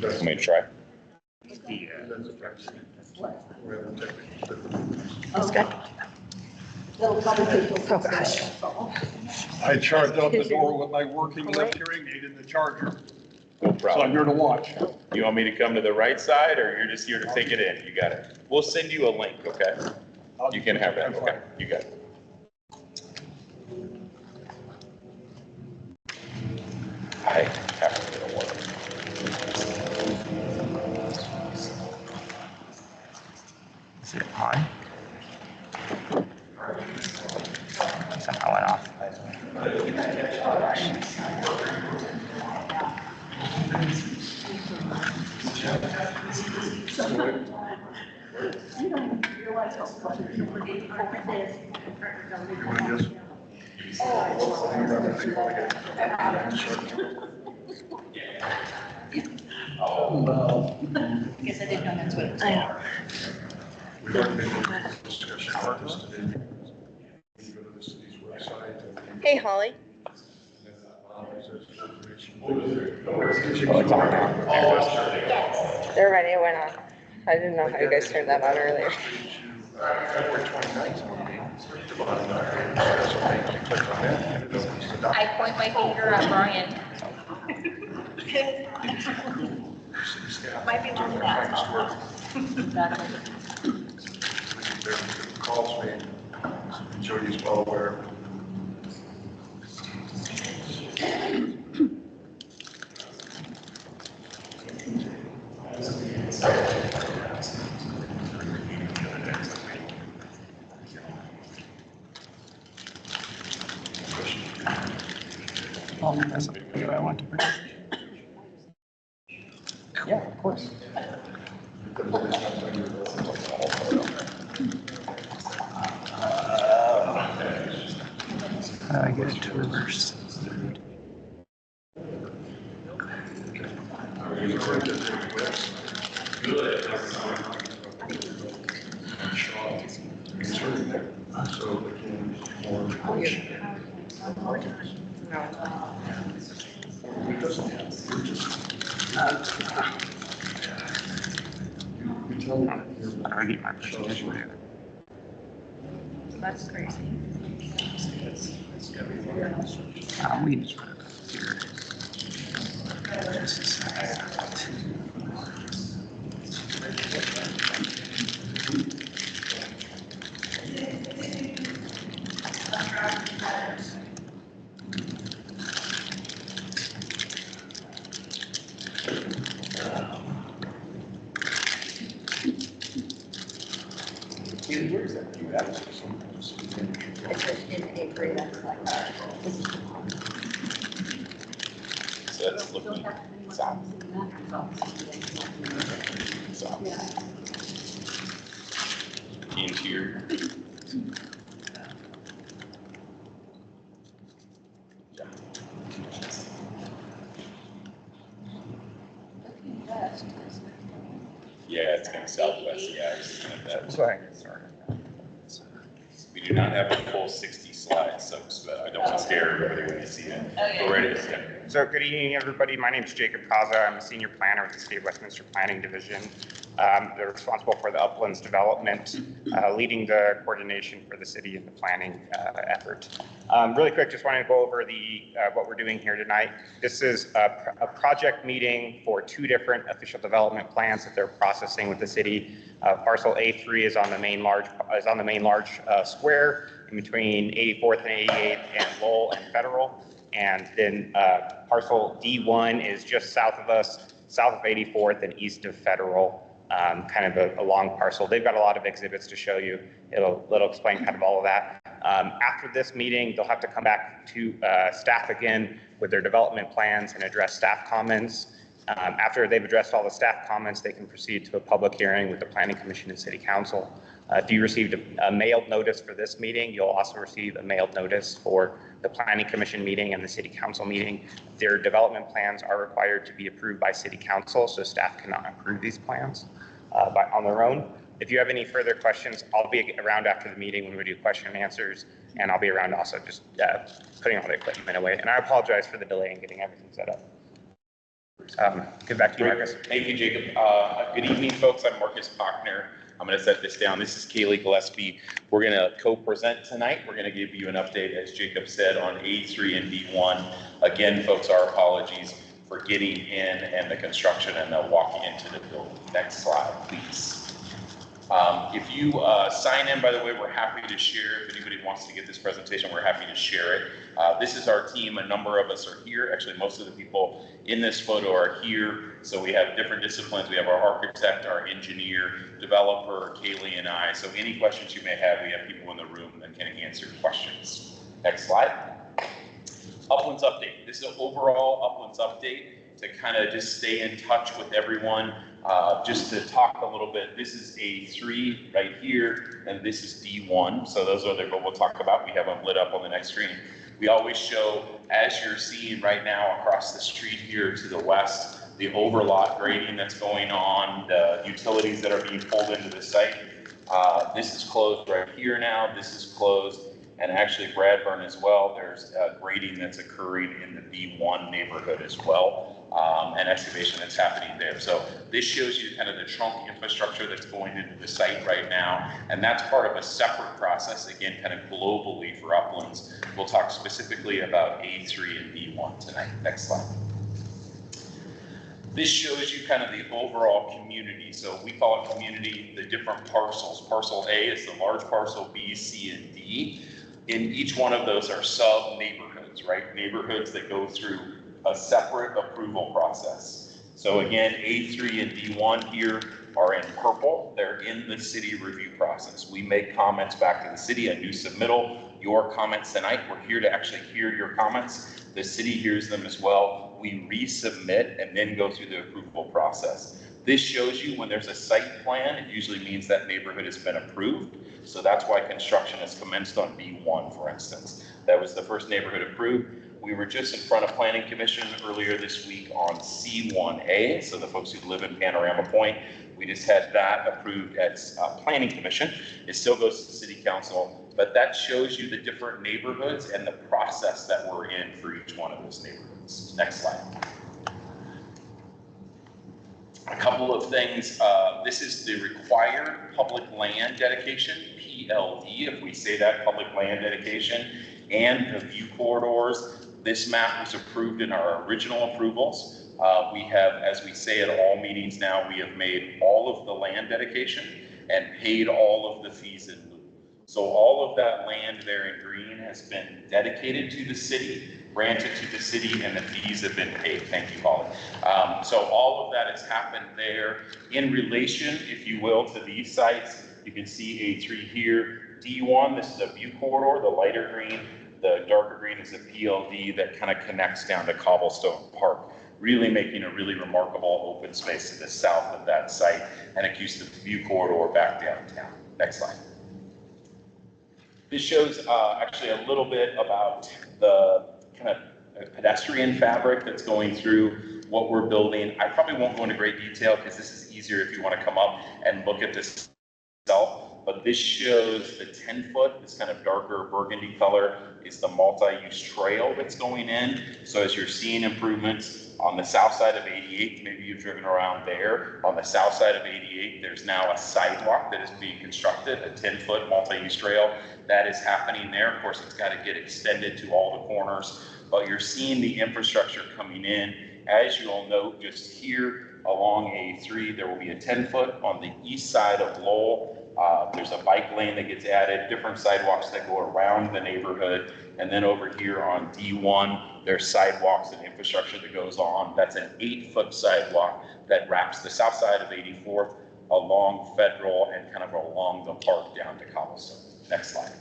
Let me try. Oh, gosh. I charged out the door with my working left hearing aid in the charger, No so I'm problem. here to watch. You want me to come to the right side or you're just here to take it in? You got it. We'll send you a link, okay? You can have that, okay? You got it. I have to get a water. Is it on? Somehow went off. Guess I didn't know that's what it was. We recommend discussion artists today. You go to the city's website. Hey, Holly. They're ready. It went on. I didn't know how you guys turned that on earlier. February 29th. I point my finger at Brian. Might be turning that off. Calls me, Jody's well aware. That's something do I want to bring? Yeah, of course. How do I get it to reverse? How do I get my presentation there? That's crazy. We can just run it up here. Just a second. Where's that? You have it. It's in A3, that's like, this is the one. So that's looking south. South. Interior. Yeah, it's going southwest. Yeah, I was looking at that. Sorry. Sorry. We do not have a full 60 slides, so I don't want to scare everybody when they see it. We're ready to start. So good evening, everybody. My name is Jacob Kaza. I'm a senior planner with the City of Westminster Planning Division. They're responsible for the Uplands development, leading the coordination for the city and the planning effort. Really quick, just wanted to go over what we're doing here tonight. This is a project meeting for two different official development plans that they're processing with the city. Parcel A3 is on the main large square in between 84th and 88th and Lowell and Federal. And then parcel D1 is just south of us, south of 84th and east of Federal, kind of a long parcel. They've got a lot of exhibits to show you. It'll explain kind of all of that. After this meeting, they'll have to come back to staff again with their development plans and address staff comments. After they've addressed all the staff comments, they can proceed to a public hearing with the Planning Commission and City Council. If you received a mailed notice for this meeting, you'll also receive a mailed notice for the Planning Commission meeting and the City Council meeting. Their development plans are required to be approved by City Council, so staff cannot approve these plans on their own. If you have any further questions, I'll be around after the meeting when we do question and answers, and I'll be around also just putting all the equipment away. And I apologize for the delay in getting everything set up. Get back to you, Marcus. Thank you, Jacob. Good evening, folks. I'm Marcus Bachner. I'm going to set this down. This is Kaylee Gillespie. We're going to co-present tonight. We're going to give you an update, as Jacob said, on A3 and D1. Again, folks, our apologies for getting in and the construction and the walking into the building. Next slide, please. If you sign in, by the way, we're happy to share. If anybody wants to get this presentation, we're happy to share it. This is our team. A number of us are here. Actually, most of the people in this photo are here. So we have different disciplines. We have our architect, our engineer, developer, Kaylee, and I. So any questions you may have, we have people in the room that can answer questions. Next slide. Uplands update. This is an overall Uplands update to kind of just stay in touch with everyone. Just to talk a little bit, this is A3 right here, and this is D1. So those are what we'll talk about. We have them lit up on the next screen. We always show, as you're seeing right now across the street here to the west, the overlot grading that's going on, the utilities that are being pulled into the site. This is closed right here now. This is closed. And actually Bradburn as well, there's grading that's occurring in the B1 neighborhood as well, and excavation that's happening there. So this shows you kind of the trunk infrastructure that's going into the site right now, and that's part of a separate process, again, kind of globally for Uplands. We'll talk specifically about A3 and D1 tonight. Next slide. This shows you kind of the overall community. So we call it community, the different parcels. Parcel A is the large parcel, B, C, and D. In each one of those are sub-neighborhoods, right? Neighborhoods that go through a separate approval process. So again, A3 and D1 here are in purple. They're in the city review process. We make comments back to the city, a new submittal. Your comments tonight, we're here to actually hear your comments. The city hears them as well. We resubmit and then go through the approval process. This shows you when there's a site plan, it usually means that neighborhood has been approved. So that's why construction has commenced on B1, for instance. That was the first neighborhood approved. We were just in front of Planning Commission earlier this week on C1A. So the folks who live in Panorama Point, we just had that approved at Planning Commission. It still goes to City Council, but that shows you the different neighborhoods and the process that we're in for each one of those neighborhoods. Next slide. A couple of things. This is the required public land dedication, PLD, if we say that, public land dedication, and the view corridors. This map was approved in our original approvals. We have, as we say at all meetings now, we have made all of the land dedication and paid all of the fees in lieu. So all of that land there in green has been dedicated to the city, granted to the city, and the fees have been paid. Thank you, Holly. So all of that has happened there. In relation, if you will, to these sites, you can see A3 here. D1, this is a view corridor, the lighter green. The darker green is a PLD that kind of connects down to Cobblestone Park, really making a really remarkable open space to the south of that site, and it keeps the view corridor back downtown. Next slide. This shows actually a little bit about the kind of pedestrian fabric that's going through what we're building. I probably won't go into great detail because this is easier if you want to come up and look at this itself. But this shows the 10-foot, this kind of darker burgundy color is the multi-use trail that's going in. So as you're seeing improvements on the south side of 88, maybe you've driven around there. On the south side of 88, there's now a sidewalk that is being constructed, a 10-foot multi-use trail. That is happening there. Of course, it's got to get extended to all the corners, but you're seeing the infrastructure coming in. As you'll note, just here along A3, there will be a 10-foot on the east side of Lowell. There's a bike lane that gets added, different sidewalks that go around the neighborhood. And then over here on D1, there's sidewalks and infrastructure that goes on. That's an 8-foot sidewalk that wraps the south side of 84th along Federal and kind of along the park down to Cobblestone. Next slide.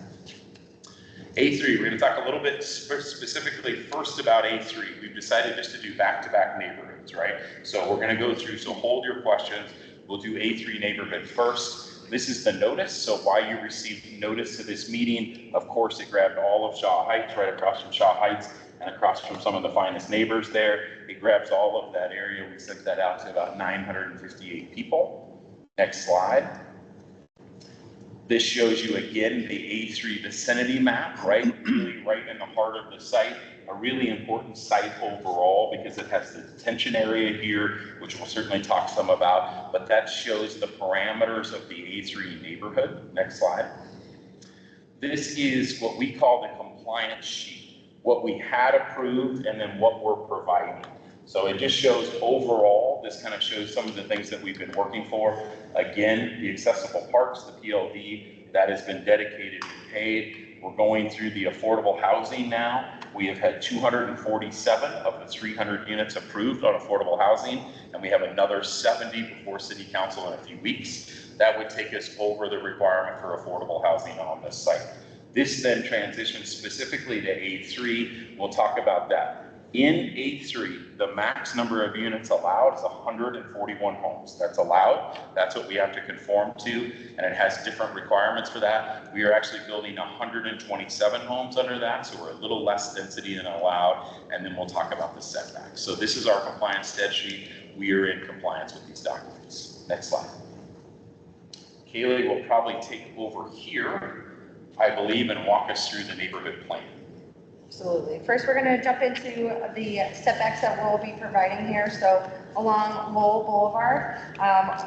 A3, we're going to talk a little bit specifically first about A3. We've decided just to do back-to-back neighborhoods, right? So we're going to go through, so hold your questions. We'll do A3 neighborhood first. This is the notice, so why you received notice to this meeting. Of course, it grabbed all of Shaw Heights, right across from Shaw Heights and across from some of the finest neighbors there. It grabs all of that area. We sent that out to about 958 people. Next slide. This shows you again the A3 vicinity map, right? Really right in the heart of the site. A really important site overall because it has the detention area here, which we'll certainly talk some about, but that shows the parameters of the A3 neighborhood. Next slide. This is what we call the compliance sheet, what we had approved and then what we're providing. So it just shows overall, this kind of shows some of the things that we've been working for. Again, the accessible parks, the PLD, that has been dedicated and paid. We're going through the affordable housing now. We have had 247 of the 300 units approved on affordable housing, and we have another 70 before City Council in a few weeks. That would take us over the requirement for affordable housing on this site. This then transitions specifically to A3. We'll talk about that. In A3, the max number of units allowed is 141 homes. That's allowed. That's what we have to conform to, and it has different requirements for that. We are actually building 127 homes under that, so we're a little less density than allowed, and then we'll talk about the setbacks. So this is our compliance stead sheet. We are in compliance with these documents. Next slide. Kaylee will probably take over here, I believe, and walk us through the neighborhood plan. Absolutely. First, we're going to jump into the setbacks that we'll be providing here. So along Lowell Boulevard,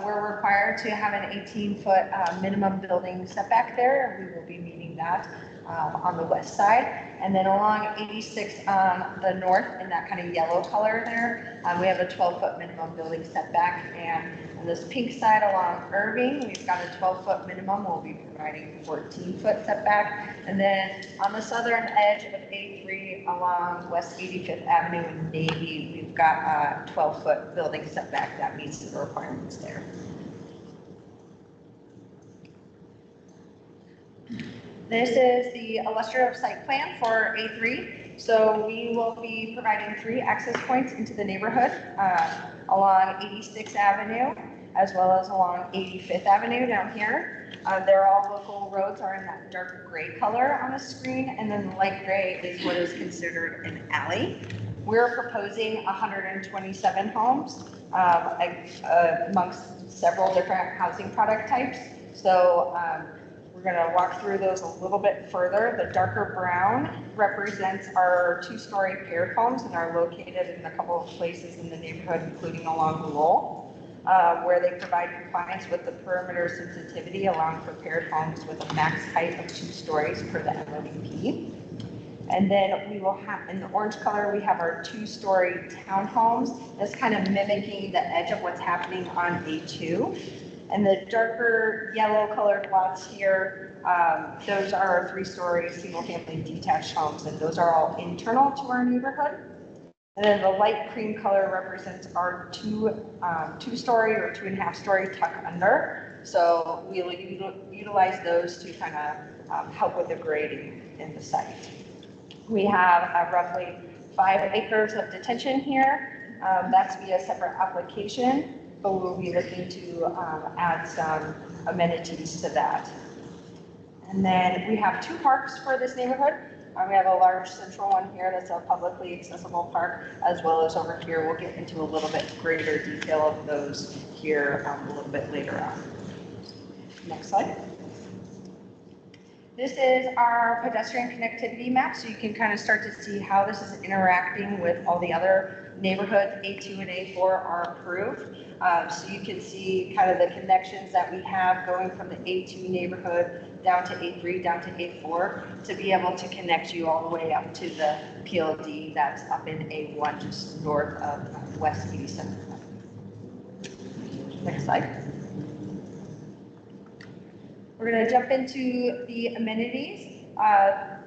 we're required to have an 18-foot minimum building setback there. We will be meeting that on the west side. And then along 86 on the north, in that kind of yellow color there, we have a 12-foot minimum building setback. And on this pink side along Irving, we've got a 12-foot minimum. We'll be providing 14-foot setback. And then on the southern edge of A3 along West 85th Avenue in Navy, we've got a 12-foot building setback that meets the requirements there. This is the illustrative site plan for A3. So we will be providing 3 access points into the neighborhood along 86th Avenue, as well as along 85th Avenue down here. They're all local roads are in that dark gray color on the screen, and then the light gray is what is considered an alley. We're proposing 127 homes amongst several different housing product types. So we're going to walk through those a little bit further. The darker brown represents our 2-story paired homes and are located in a couple of places in the neighborhood, including along the Lowell, where they provide compliance with the perimeter sensitivity, allowing for paired homes with a max height of 2 stories per the MODP. And then we will have, in the orange color, we have our 2-story townhomes. That's kind of mimicking the edge of what's happening on A2. And the darker yellow colored lots here, those are our 3-story single-family detached homes, and those are all internal to our neighborhood. And then the light cream color represents our 2-story or 2.5-story tuck under. So we'll utilize those to kind of help with the grading in the site. We have roughly 5 acres of detention here. That's via separate application, but we'll be looking to add some amenities to that. And then we have 2 parks for this neighborhood. We have a large central one here that's a publicly accessible park, as well as over here. We'll get into a little bit greater detail of those here a little bit later on. Next slide. This is our pedestrian connectivity map, so you can kind of start to see how this is interacting with all the other neighborhoods. A2 and A4 are approved. So you can see kind of the connections that we have going from the A2 neighborhood down to A3, down to A4, to be able to connect you all the way up to the PLD that's up in A1, just north of West 87th. Next slide. We're going to jump into the amenities.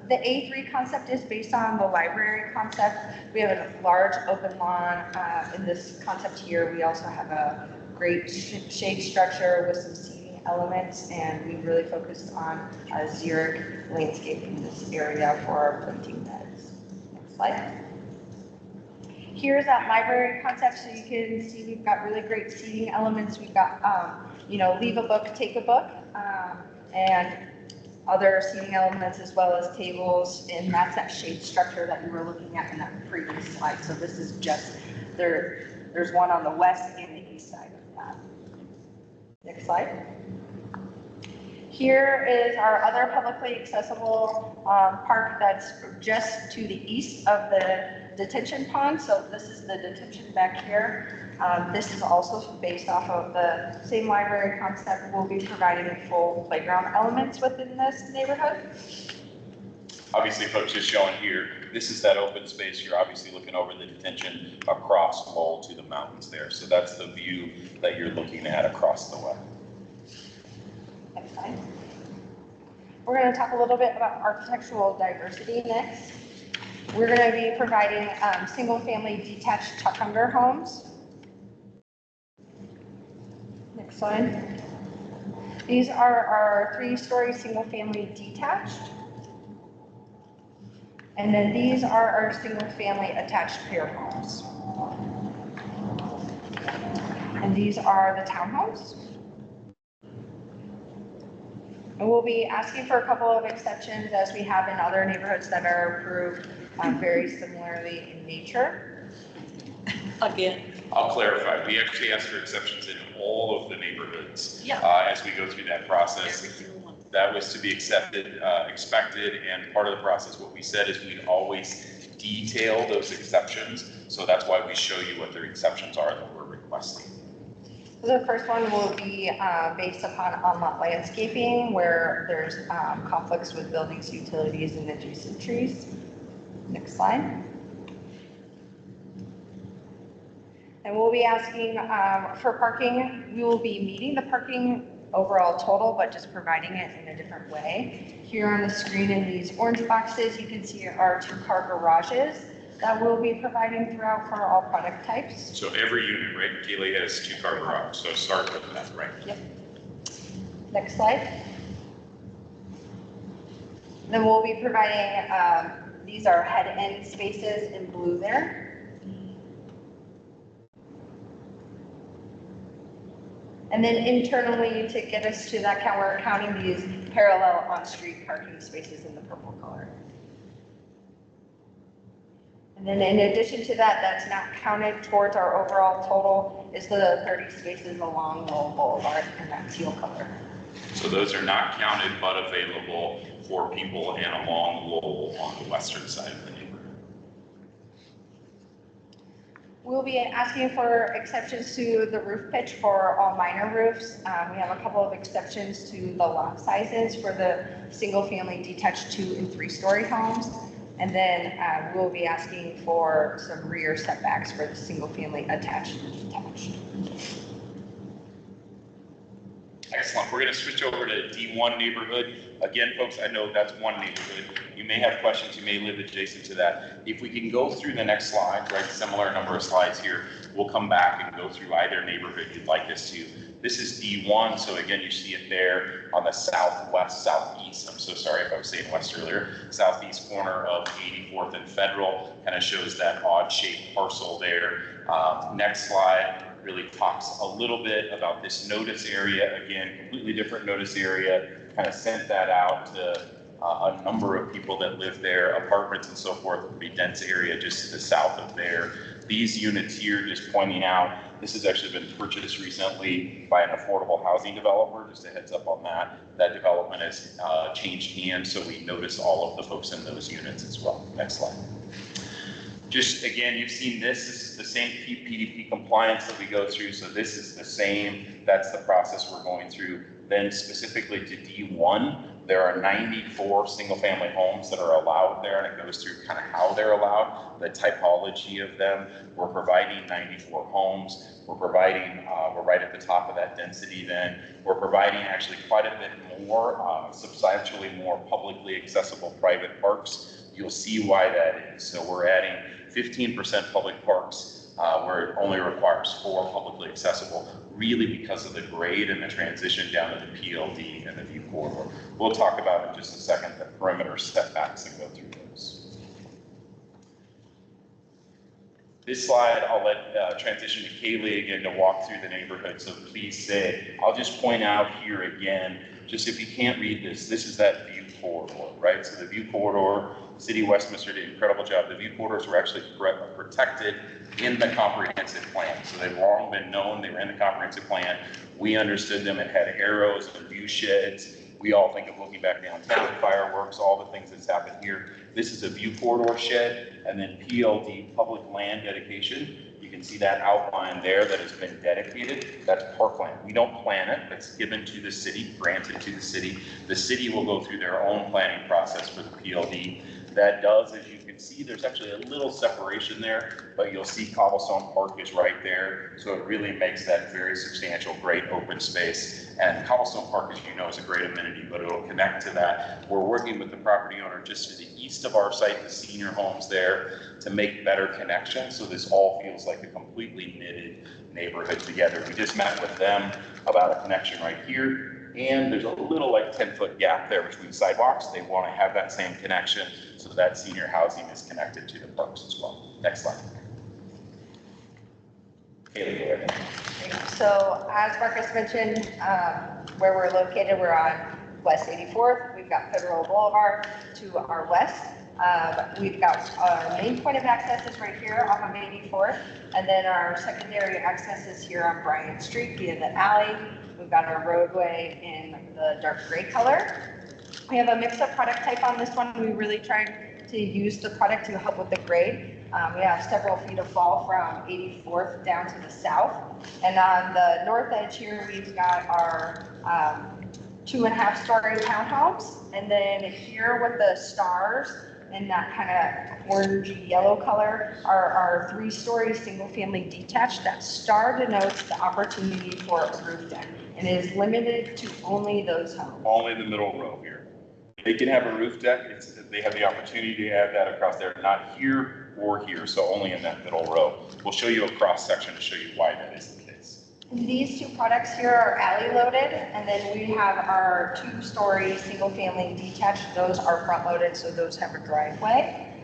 The A3 concept is based on the library concept. We have a large open lawn in this concept here. We also have a great shade structure with some seating elements, and we really focused on a xeric landscape in this area for our planting beds. Next slide. Here's that library concept, so you can see we've got really great seating elements. We've got, leave a book, take a book, and other seating elements as well as tables, and that's that shade structure that you were looking at in that previous slide. So this is just, there's one on the west and the east side of that. Next slide. Here is our other publicly accessible park that's just to the east of the detention pond. So this is the detention back here. This is also based off of the same library concept. We'll be providing full playground elements within this neighborhood. Obviously, folks, just showing here, this is that open space. You're obviously looking over the detention across Lowell to the mountains there. So that's the view that you're looking at across the way. Next slide. We're going to talk a little bit about architectural diversity next. We're going to be providing single-family detached tuck-under homes. Next slide. These are our 3-story single-family detached. And then these are our single-family attached pair homes. And these are the townhomes. And we'll be asking for a couple of exceptions as we have in other neighborhoods that are approved very similarly in nature. Again. I'll clarify. We actually asked for exceptions in all of the neighborhoods as we go through that process. Every single one. That was to be expected, and part of the process, what we said is we'd always detail those exceptions. So that's why we show you what the exceptions are that we're requesting. So the first one will be based upon on-lot landscaping where there's conflicts with buildings, utilities, and adjacent trees. Next slide. And we'll be asking for parking. We will be meeting the parking overall total, but just providing it in a different way. Here on the screen in these orange boxes, you can see our 2-car garages that we'll be providing throughout for all product types. So every unit, right? Kaylee has 2-car garage. So start with that, right? Yep. Next slide. Then we'll be providing, these are head-end spaces in blue there. And then internally, to get us to that count, we're counting these parallel on-street parking spaces in the purple color. And then in addition to that, that's not counted towards our overall total, is the 30 spaces along Lowell Boulevard in that teal color. So those are not counted, but available for people and along Lowell on the western side of the neighborhood. We'll be asking for exceptions to the roof pitch for all minor roofs. We have a couple of exceptions to the lot sizes for the single-family detached 2- and 3-story homes. And then we'll be asking for some rear setbacks for the single-family attached and detached. Excellent. We're going to switch over to D1 neighborhood. Again, folks, I know that's one neighborhood. You may have questions. You may live adjacent to that. If we can go through the next slide, right, similar number of slides here, we'll come back and go through either neighborhood you'd like us to. This is D1. So again, you see it there on the southwest, southeast. I'm so sorry if I was saying west earlier. Southeast corner of 84th and Federal kind of shows that odd shaped parcel there. Next slide really talks a little bit about this notice area. Again, completely different notice area, kind of sent that out to a number of people that live there, apartments and so forth, pretty dense area just to the south of there. These units here, just pointing out, this has actually been purchased recently by an affordable housing developer, just a heads up on that. That development has changed hands, so we notice all of the folks in those units as well. Next slide. Just again, you've seen this is the same PDP compliance that we go through. So this is the same, that's the process we're going through. Then specifically to D1, there are 94 single family homes that are allowed there, and it goes through kind of how they're allowed, the typology of them. We're providing 94 homes. We're providing, we're right at the top of that density then. We're providing actually quite a bit more, substantially more publicly accessible private parks. You'll see why that is. So we're adding 15% public parks where it only requires 4 publicly accessible, really because of the grade and the transition down to the PLD and the view corridor. We'll talk about in just a second the perimeter setbacks and go through those. This slide, I'll let transition to Kaylee again to walk through the neighborhood, so please stay. I'll just point out here again, just if you can't read this, this is that view corridor, right? So the view corridor, City of Westminster did an incredible job. The view corridors were actually protected in the comprehensive plan. So they've long been known, they were in the comprehensive plan. We understood them and had arrows and view sheds. We all think of looking back downtown, fireworks, all the things that's happened here. This is a view corridor shed, and then PLD, public land dedication. You can see that outline there that has been dedicated. That's parkland. We don't plan it. It's given to the city, granted to the city. The city will go through their own planning process for the PLD. That does, as you can see, there's actually a little separation there, but you'll see Cobblestone Park is right there. So it really makes that very substantial, great open space. And Cobblestone Park, as you know, is a great amenity, but it'll connect to that. We're working with the property owner just to the east of our site, the senior homes there, to make better connections. So this all feels like a completely knitted neighborhood together. We just met with them about a connection right here. And there's a little like 10-foot gap there between sidewalks. They want to have that same connection so that senior housing is connected to the parks as well. Next slide. Haley, go ahead. So as Marcus mentioned, where we're located, we're on West 84th. We've got Federal Boulevard to our west. We've got our main point of access is right here off of 84th. And then our secondary access is here on Bryant Street via the alley. We've got our roadway in the dark gray color. We have a mix of product type on this one. We really tried to use the product to help with the grade. We have several feet of fall from 84th down to the south. And on the north edge here, we've got our 2.5-story townhomes. And then here with the stars and that kind of orangey yellow color are our 3-story single-family detached. That star denotes the opportunity for a roof deck and is limited to only those homes. Only the middle row here. They can have a roof deck. They have the opportunity to add that across there, not here or here, so only in that middle row. We'll show you a cross section to show you why that is the case. These two products here are alley loaded, and then we have our 2-story single-family detached. Those are front loaded, so those have a driveway.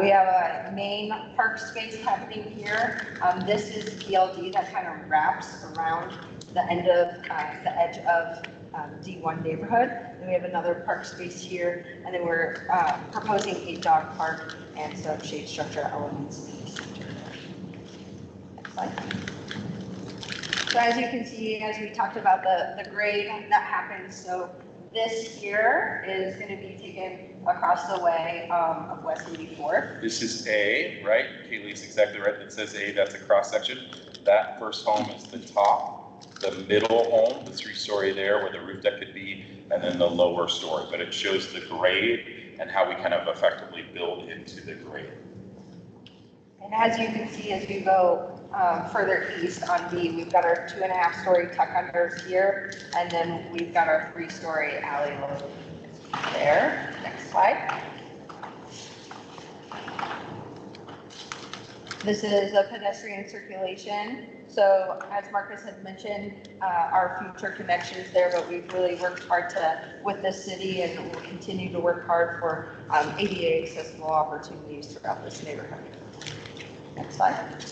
We have a main park space happening here. This is PLD that kind of wraps around the end of the edge of D1 neighborhood. Then we have another park space here, and then we're proposing a dog park and some shade structure elements in the center. Next slide. So as you can see, as we talked about the grade that happens, so this here is going to be taken across the way of West 84th. This is A, right? Kaylee's exactly right. It says A, that's a cross section. That first home is the top. The middle home, the 3-story there where the roof deck could be, and then the lower story. But it shows the grade and how we kind of effectively build into the grade. And as you can see, as we go further east on B, we've got our 2.5-story tuck unders here, and then we've got our 3-story alley load there. Next slide. This is a pedestrian circulation. So as Marcus had mentioned, our future connections there, but we've really worked hard with the city and we'll continue to work hard for ADA accessible opportunities throughout this neighborhood. Next slide.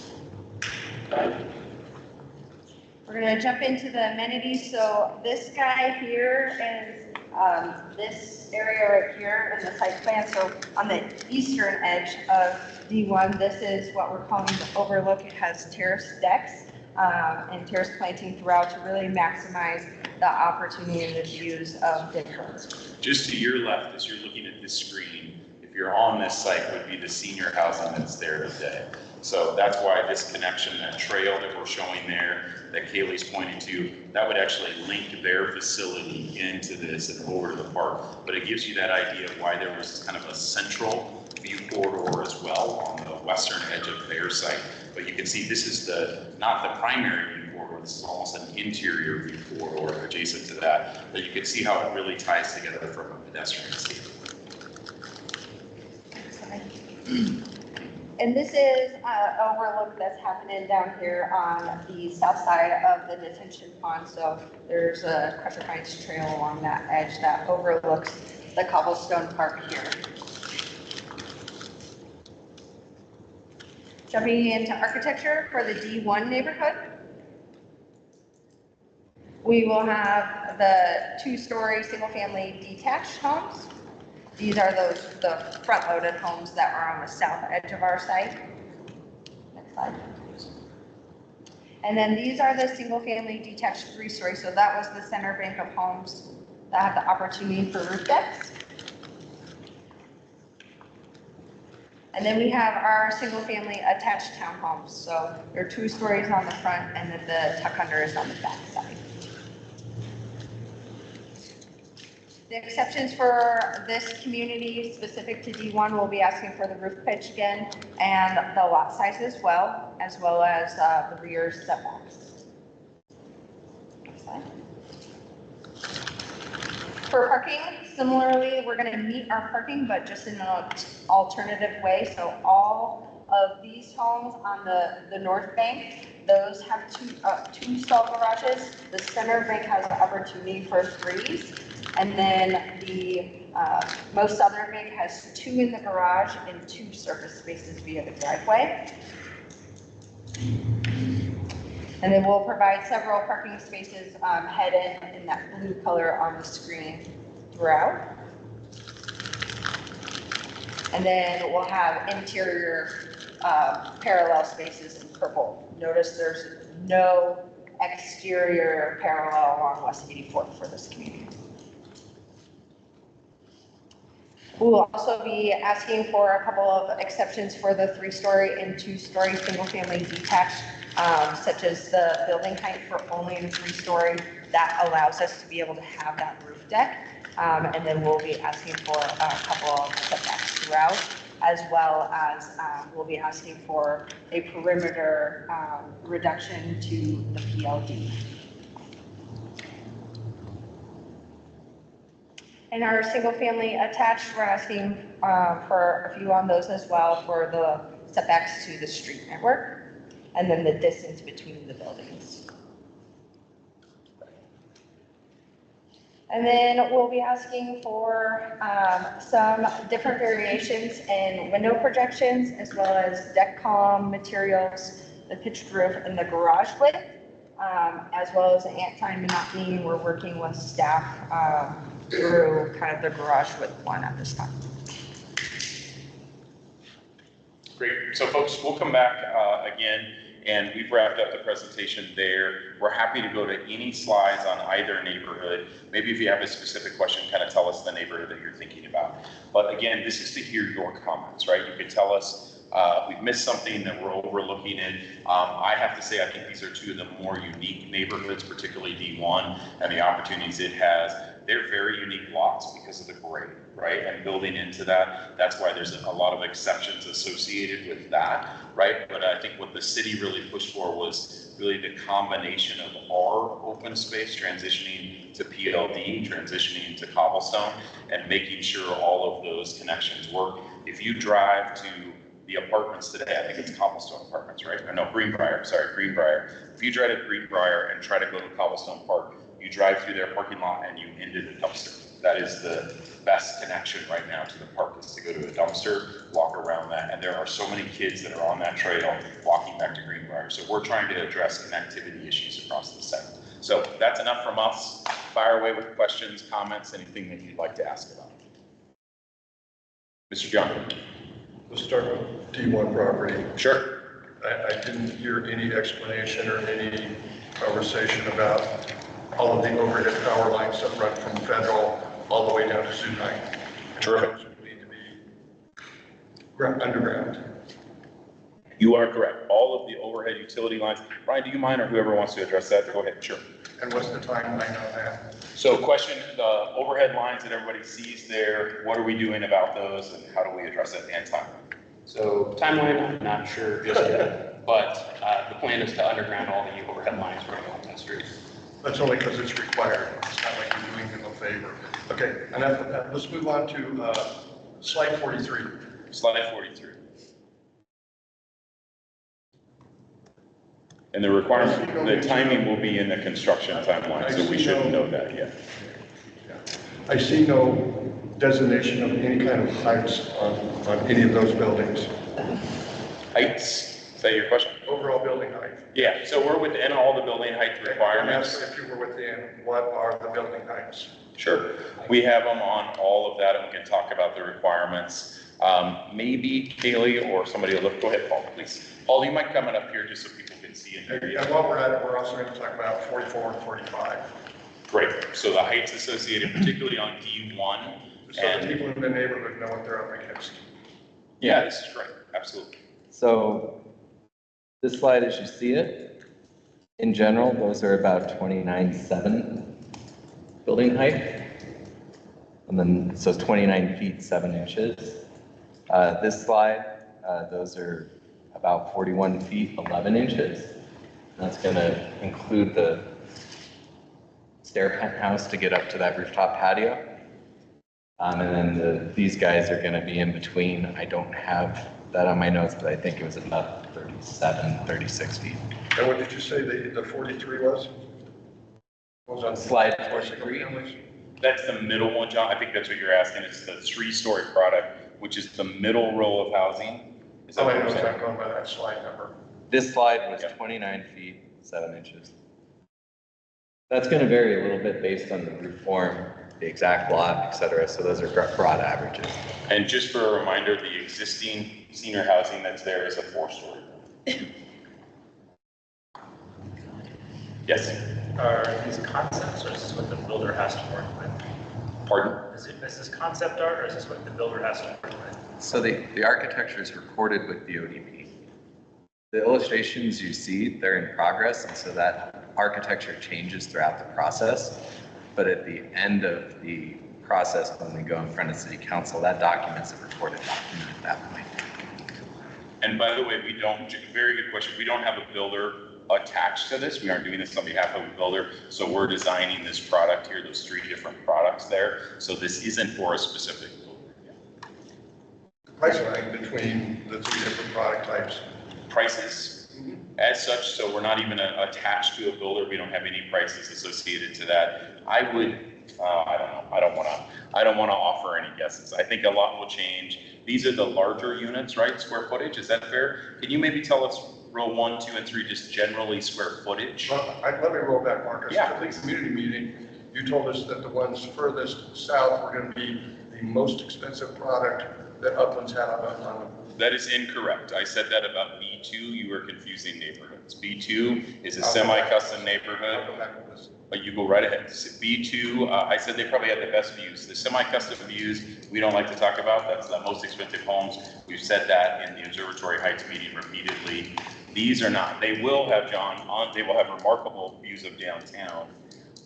We're going to jump into the amenities. So this guy here is this area right here in the site plan. So on the eastern edge of D1, this is what we're calling the overlook. It has terrace decks and terrace planting throughout to really maximize the opportunity and the views of neighborhoods. Just to your left, as you're looking at this screen, if you're on this site, would be the senior housing that's there today. So that's why this connection, that trail that we're showing there, that Kaylee's pointing to, that would actually link their facility into this and over to the park. But it gives you that idea of why there was kind of a central view corridor as well on the western edge of their site. But you can see this is not the primary view corridor, this is almost an interior view corridor adjacent to that. But you can see how it really ties together from a pedestrian standpoint. And this is an overlook that's happening down here on the south side of the detention pond. So there's a Crusher Pines trail along that edge that overlooks the cobblestone park here. Jumping into architecture for the D1 neighborhood. We will have the 2-story single-family detached homes. These are the front-loaded homes that are on the south edge of our site. Next slide. And then these are the single-family detached 3-story. So that was the center bank of homes that have the opportunity for roof decks. And then we have our single-family attached townhomes. So there are 2 stories on the front, and then the tuck under is on the back side. The exceptions for this community specific to D1 will be asking for the roof pitch again and the lot size as well as the rear setbacks. Next slide. For parking, similarly, we're going to meet our parking, but just in an alternative way. So all of these homes on the north bank, those have two stall garages. The center bank has an opportunity for 3s. And then the most southern bank has 2 in the garage and 2 surface spaces via the driveway. And then we'll provide several parking spaces headed in that blue color on the screen throughout. And then we'll have interior parallel spaces in purple. Notice there's no exterior parallel along West 84th for this community. We'll also be asking for a couple of exceptions for the 3-story and 2-story single-family detached, such as the building height for only the 3-story. That allows us to be able to have that roof deck. And then we'll be asking for a couple of setbacks throughout, as well as we'll be asking for a perimeter reduction to the PLD. In our single family attached, we're asking for a few on those as well for the setbacks to the street network and then the distance between the buildings. And then we'll be asking for some different variations in window projections as well as deck column materials, the pitched roof, and the garage width, as well as the anti-monotony. We're working with staff through kind of the garage width one at this time. Great. So folks, we'll come back again, and we've wrapped up the presentation there. We're happy to go to any slides on either neighborhood. Maybe if you have a specific question, kind of tell us the neighborhood that you're thinking about. But again, this is to hear your comments, right? You can tell us we've missed something that we're overlooking in. I have to say, I think these are 2 of the more unique neighborhoods, particularly D1, and the opportunities it has. They're very unique lots because of the grade, right? And building into that, that's why there's a lot of exceptions associated with that, right? But I think what the city really pushed for was really the combination of our open space transitioning to PLD, transitioning to cobblestone, and making sure all of those connections work. If you drive to the apartments today, I think it's cobblestone apartments, right? Or no, Greenbrier, sorry, Greenbrier. If you drive to Greenbrier and try to go to Cobblestone Park, you drive through their parking lot and you into the dumpster. That is the best connection right now to the park, is to go to a dumpster, walk around that. And there are so many kids that are on that trail walking back to Greenbrier. So we're trying to address connectivity issues across the site. So that's enough from us. Fire away with questions, comments, anything that you'd like to ask about. Mr. John. Let's start with D1 property. Sure. I didn't hear any explanation or any conversation about all of the overhead power lines that run from Federal all the way down to Zunai. Terrific. Those need to be underground. You are correct. All of the overhead utility lines. Brian, do you mind, or whoever wants to address that? Go ahead. Sure. And what's the timeline on that? So question, the overhead lines that everybody sees there, what are we doing about those and how do we address it and timeline? So timeline, I'm not sure just yet, but the plan is to underground all the overhead lines running on that street. That's only because it's required. It's not like you're doing them a favor. Okay, enough of that. Let's move on to slide 43. Slide 43. And the requirement, the timing will be in the construction timeline, so we should know that, yeah. I see no designation of any kind of heights on any of those buildings. Heights, is that your question? Overall building height. Yeah, so we're within all the building height requirements. If you were within, what are the building heights? Sure, we have them on all of that, and we can talk about the requirements. Maybe Kaylee or somebody will look, go ahead, Paul, please. Paul, you might come up here just so people can see and hear you. And while we're at it, we're also going to talk about 44 and 45. Great. So the heights associated particularly on D1. So the people in the neighborhood know what they're up against. Yeah, this is great. Absolutely. So this slide, as you see it, in general, those are about 29.7 building height. And then, so 29 feet, 7 inches. This slide, those are about 41 feet, 11 inches. That's gonna include the stair penthouse to get up to that rooftop patio. And then these guys are gonna be in between. I don't have that on my notes, but I think it was about 37, 36 feet. And what did you say the 43 was? What was on Slide single 43. families? That's the middle one, John. I think that's what you're asking. It's the 3-story product, which is the middle row of housing. Is that Oh, what I you're know, saying? I'm going by that slide number. This slide was Yep. 29 feet, 7 inches. That's gonna vary a little bit based on the roof form, the exact lot, et cetera. So those are broad averages. And just for a reminder, the existing senior housing that's there is a 4-story. Yes, Are these concepts, or is this what the builder has to work with? pardon? Is this concept art, or is this what the builder has to work with? So the architecture is recorded with the ODP. The illustrations you see, they're in progress, and so that architecture changes throughout the process. But at the end of the process, when we go in front of city council, that document's a recorded document at that point. And by the way, we don't, very good question. We don't have a builder attached to this. We aren't doing this on behalf of a builder. So we're designing this product here, those 3 different products there. So this isn't for a specific builder. Price line between the 3 different product types. Prices as such, so we're not even attached to a builder. We don't have any prices associated to that. I would, I don't know. I don't want to offer any guesses. I think a lot will change. These are the larger units, right? Square footage, is that fair? Can you maybe tell us row 1, 2, and 3, just generally square footage? Well, let me roll back, Marcus. Yeah, At the community meeting, you told us that the ones furthest south were going to be the most expensive product that Uplands had on them. That is incorrect. I said that about B2. You were confusing neighborhoods. B2 is a I'll go back. semi-custom I'll neighborhood. go back to this. But you go right ahead. B2, I said they probably had the best views. The semi-custom views, we don't like to talk about. That's the most expensive homes. We've said that in the Observatory Heights meeting repeatedly. These are not. They will have, John, they will have remarkable views of downtown.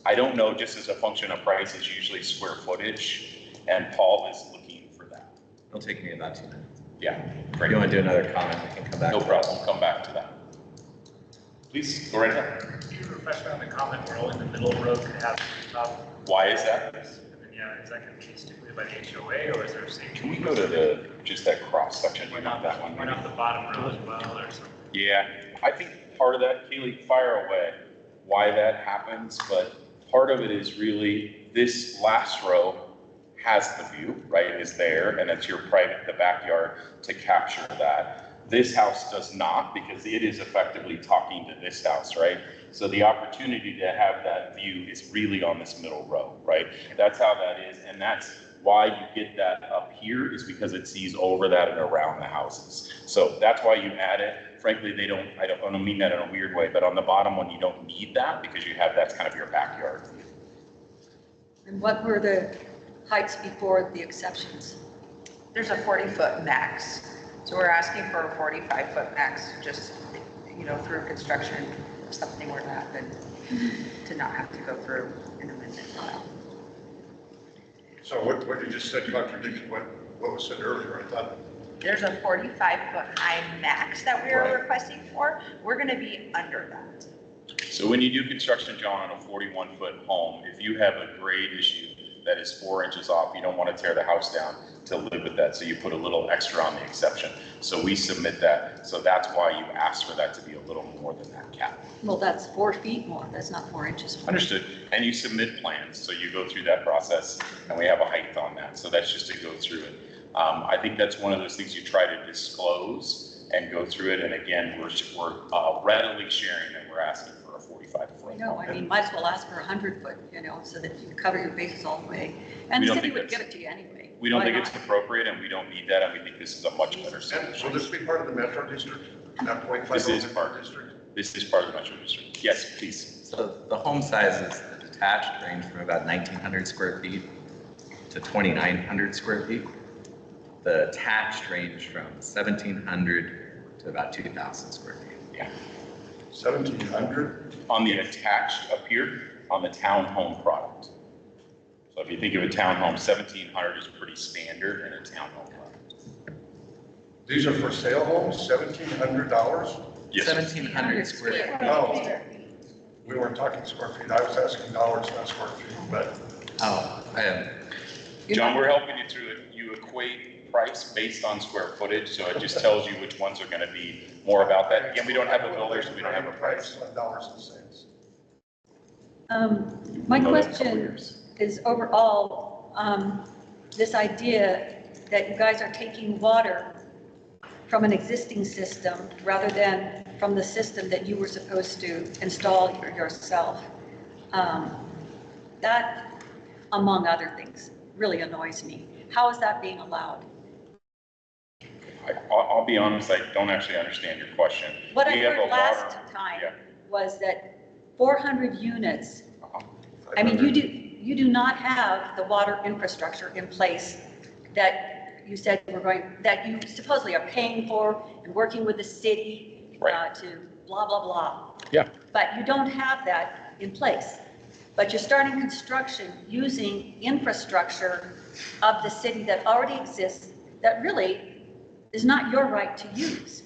I don't know, just as a function of price, is usually square footage, and Paul is looking for that. It'll take me about 2 minutes. Yeah, If great. you want to do another comment, we can come back. No to problem. Come back to that. Please, go right ahead. Can you refresh me on the comment where only the middle road could have the top? Why is that? And then, yeah, is that going to be stipulated by the HOA, or is there a safety? Can we go to just that cross section? Why You not want that one? Why not the bottom row as well, or something? Yeah, I think part of that, Kaylee, fire away, why that happens, but part of it is really this last row has the view, right, is there, and it's your private, the backyard to capture that. This house does not, because it is effectively talking to this house, right? So the opportunity to have that view is really on this middle row, right? That's how that is, and that's why you get that up here, is because it sees over that and around the houses. So that's why you add it. Frankly, I don't mean that in a weird way, but on the bottom one, you don't need that because you have, that's kind of your backyard. And what were the heights before the exceptions? There's a 40-foot max. So we're asking for a 45-foot max, just, through construction, if something were to happen, to not have to go through an amendment file. So what you just said contradicts what was said earlier, I thought. There's a 45-foot high max that we are Right. requesting for. We're going to be under that. So when you do construction, John, on a 41-foot home, if you have a grade issue that is 4 inches off, you don't want to tear the house down to live with that. So you put a little extra on the exception. So we submit that. So that's why you ask for that to be a little more than that cap. Well, that's 4 feet more. That's not 4 inches more. Understood. And you submit plans. So you go through that process and we have a height on that. So that's just to go through it. I think that's one of those things you try to disclose and go through it. And again, we're readily sharing that we're asking for a 45-foot. I know, I mean, might as well ask for 100-foot, so that you can cover your bases all the way. And We the don't city think would that's- give it to you anyway. We don't Why think it's not? appropriate and we don't need that. And we think this is a much better And solution. will this be part of the metro district, not 0.5 This is part. district? This is part of the metro district. Yes, please. So the home sizes detached range from about 1,900 square feet to 2,900 square feet. The attached range from 1,700 to about 2,000 square feet. Yeah. 1,700? On the attached up here, on the townhome product. So if you think of a townhome, 1,700 is pretty standard in a townhome product. These are for sale homes, $1,700? Yes, sir. 1,700 square feet. No, we weren't talking square feet. I was asking dollars, not square feet, but Oh, John, we're helping you through it. You equate price based on square footage, so it just tells you which ones are going to be more about that. Again, we don't have a builder, so we don't have a price. Dollars and cents. My Another couple question years. is overall, this idea that you guys are taking water from an existing system rather than from the system that you were supposed to install yourself. That, among other things, really annoys me. How is that being allowed? I'll be honest, I don't actually understand your question. What I We have heard a last water- time Yeah. was that 400 units, Uh-huh. I mean, you do not have the water infrastructure in place that you said that you supposedly are paying for and working with the city Right. to blah, blah, blah. Yeah. But you don't have that in place. But you're starting construction using infrastructure of the city that already exists that really is not your right to use.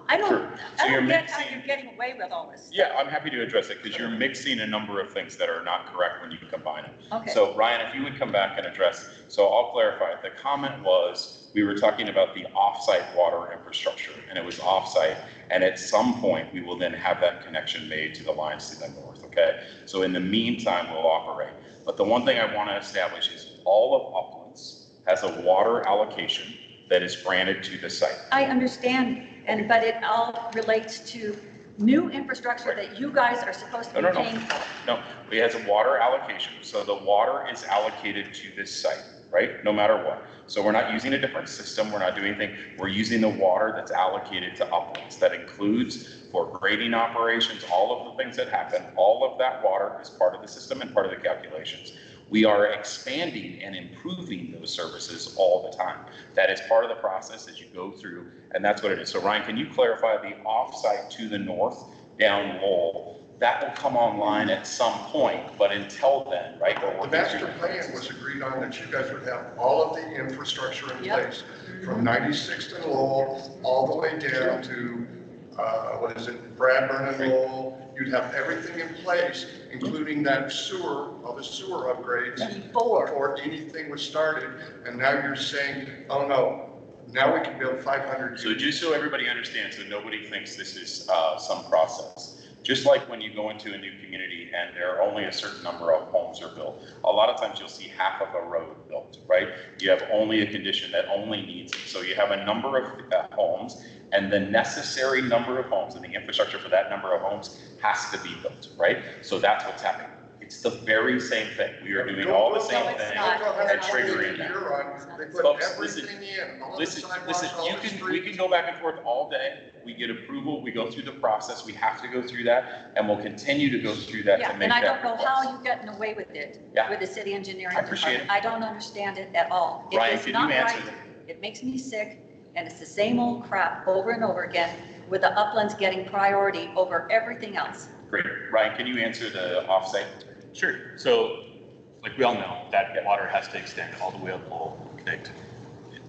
I Sure. don't So you're get how mixing- you're getting away with all this. Yeah, I'm happy to address it because you're mixing a number of things that are not correct when you combine them. Okay. So Ryan, if you would come back and address, so I'll clarify. The comment was, we were talking about the offsite water infrastructure and it was offsite. And at some point, we will then have that connection made to the lines to the north, okay? So in the meantime, we'll operate. But the one thing I want to establish is all of Uplands has a water allocation that is granted to the site. I understand, but it all relates to new infrastructure that you guys are supposed to be No. paying for. No, it has a water allocation. So the water is allocated to this site, right? No matter what. So we're not using a different system. We're not doing anything. We're using the water that's allocated to Uplands. That includes for grading operations, all of the things that happen. All of that water is part of the system and part of the calculations. We are expanding and improving those services all the time. That is part of the process as you go through, and that's what it is. So Ryan, can you clarify the offsite to the north down Lowell? That will come online at some point, but until then, right? The master plan was agreed on that you guys would have all of the infrastructure in Yep. place from 96th and Lowell all the way down to, Bradburn and Lowell. You'd have everything in place, including that sewer, all the sewer upgrades before anything was started. And now you're saying, oh no, now we can build 500 So units. just so everybody understands, so nobody thinks this is some process. Just like when you go into a new community and there are only a certain number of homes are built, a lot of times you'll see half of a road built, right? You have only a condition that only needs it. So you have a number of homes and the necessary number of homes and the infrastructure for that number of homes has to be built, right? So that's what's happening. It's the very same thing. We are doing all the same it's thing not. and triggering that. They put Folks, listen, everything in, all the Listen, sidewalks, all you the can, we can streets. go back and forth all day. We get approval, we go through the process, we have to go through that, and we'll continue to go through that Yeah, to make and I that don't know how request. you're getting away with it, Yeah. with the city engineering I appreciate department. I don't understand it at all. It Ryan, is can not you answer right. that? It makes me sick, and it's the same old crap over and over again, with the Uplands getting priority over everything else. Great. Ryan, can you answer the offsite? Sure. So, like we all know, that water has to extend all the way up Lowell, connect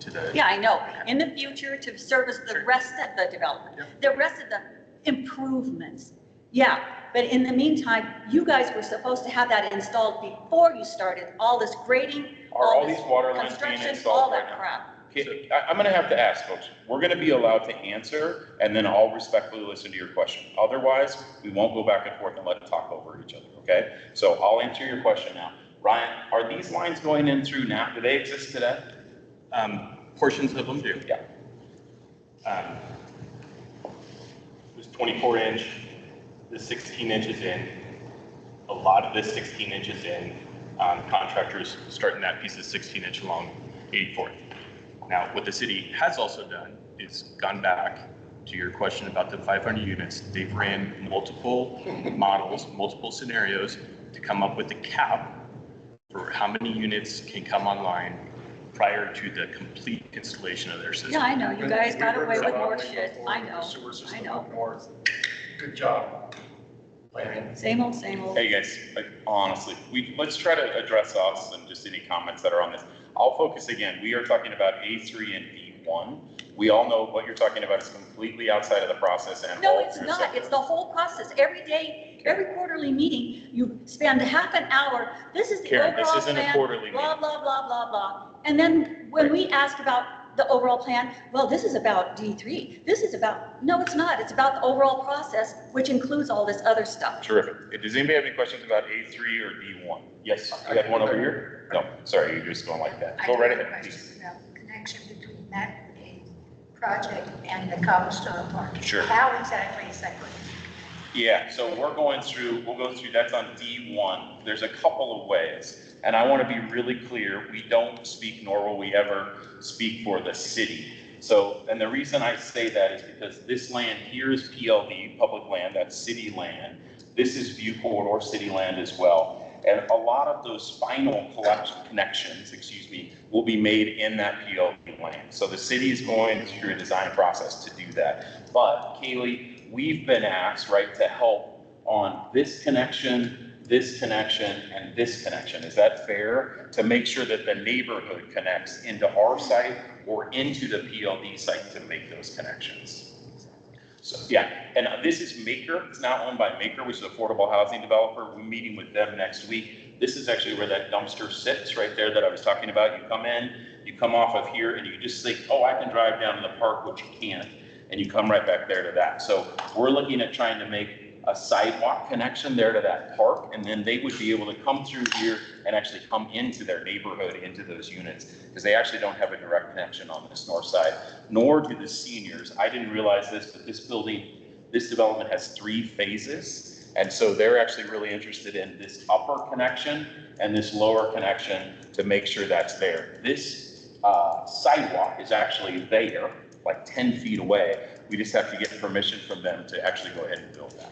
to the. Yeah, I know. In the future, to service the rest of the development, the rest of the improvements. Yeah, but in the meantime, you guys were supposed to have that installed before you started all this grading, Are all this these water lines being construction, installed all right that now? crap. Okay, I'm gonna have to ask, folks. We're gonna be allowed to answer, and then I'll respectfully listen to your question. Otherwise, we won't go back and forth and let it talk over each other, okay? So I'll answer your question now. Ryan, are these lines going in through now? Do they exist today? Portions of them do. Yeah. There's 24 inch, the 16 inches in. A lot of this 16 inches in, contractors starting that piece of 16 inch along 84th. Now, what the city has also done is gone back to your question about the 500 units. They've ran multiple models, multiple scenarios to come up with a cap for how many units can come online prior to the complete installation of their system. Yeah, I know, you guys got away with more Modeling shit, before I with the know, sewer system I know. up north. Good job. Planning. Same old, same old. Hey guys, like, honestly, let's try to address us and just any comments that are on this. I'll focus again. We are talking about A3 and D1. We all know what you're talking about is completely outside of the process and No, all it's through not, separate. it's the whole process, every day, every quarterly meeting, you spend half an hour, this is the Karen, this overall isn't a plan, quarterly blah, meeting. blah, blah, blah, blah. And then when we ask about the overall plan, well, this is about D3, this is about, no, it's not, it's about the overall process, which includes all this other stuff. Terrific. Does anybody have any questions about A3 or D1? Yes, you had one over here? No, sorry, you're just going like that. Go right ahead, please. About the connection between that project and the cobblestone park. Sure. How exactly is that going? Yeah, so we'll go through, that's on D1. There's a couple of ways. And I want to be really clear, we don't speak, nor will we ever speak for the city. So, and the reason I say that is because this land here is PLD, public land, that's city land. This is view corridor, city land as well. And a lot of those final connections, will be made in that PLD land. So the city is going through a design process to do that. But Kaylee, we've been asked, right, to help on this connection, and this connection. Is that fair? To make sure that the neighborhood connects into our site or into the PLD site to make those connections. So, yeah, and this is Maker. It's now owned by Maker, which is an affordable housing developer. We're meeting with them next week. This is actually where that dumpster sits right there that I was talking about. You come in, you come off of here, and you just think, oh, I can drive down to the park, which you can't. And you come right back there to that. So we're looking at trying to make a sidewalk connection there to that park, and then they would be able to come through here and actually come into their neighborhood, into those units, because they actually don't have a direct connection on this north side, nor do the seniors. I didn't realize this, but this development has 3 phases, and so they're actually really interested in this upper connection and this lower connection to make sure that's there. This sidewalk is actually there, like 10 feet away. We just have to get permission from them to actually go ahead and build that.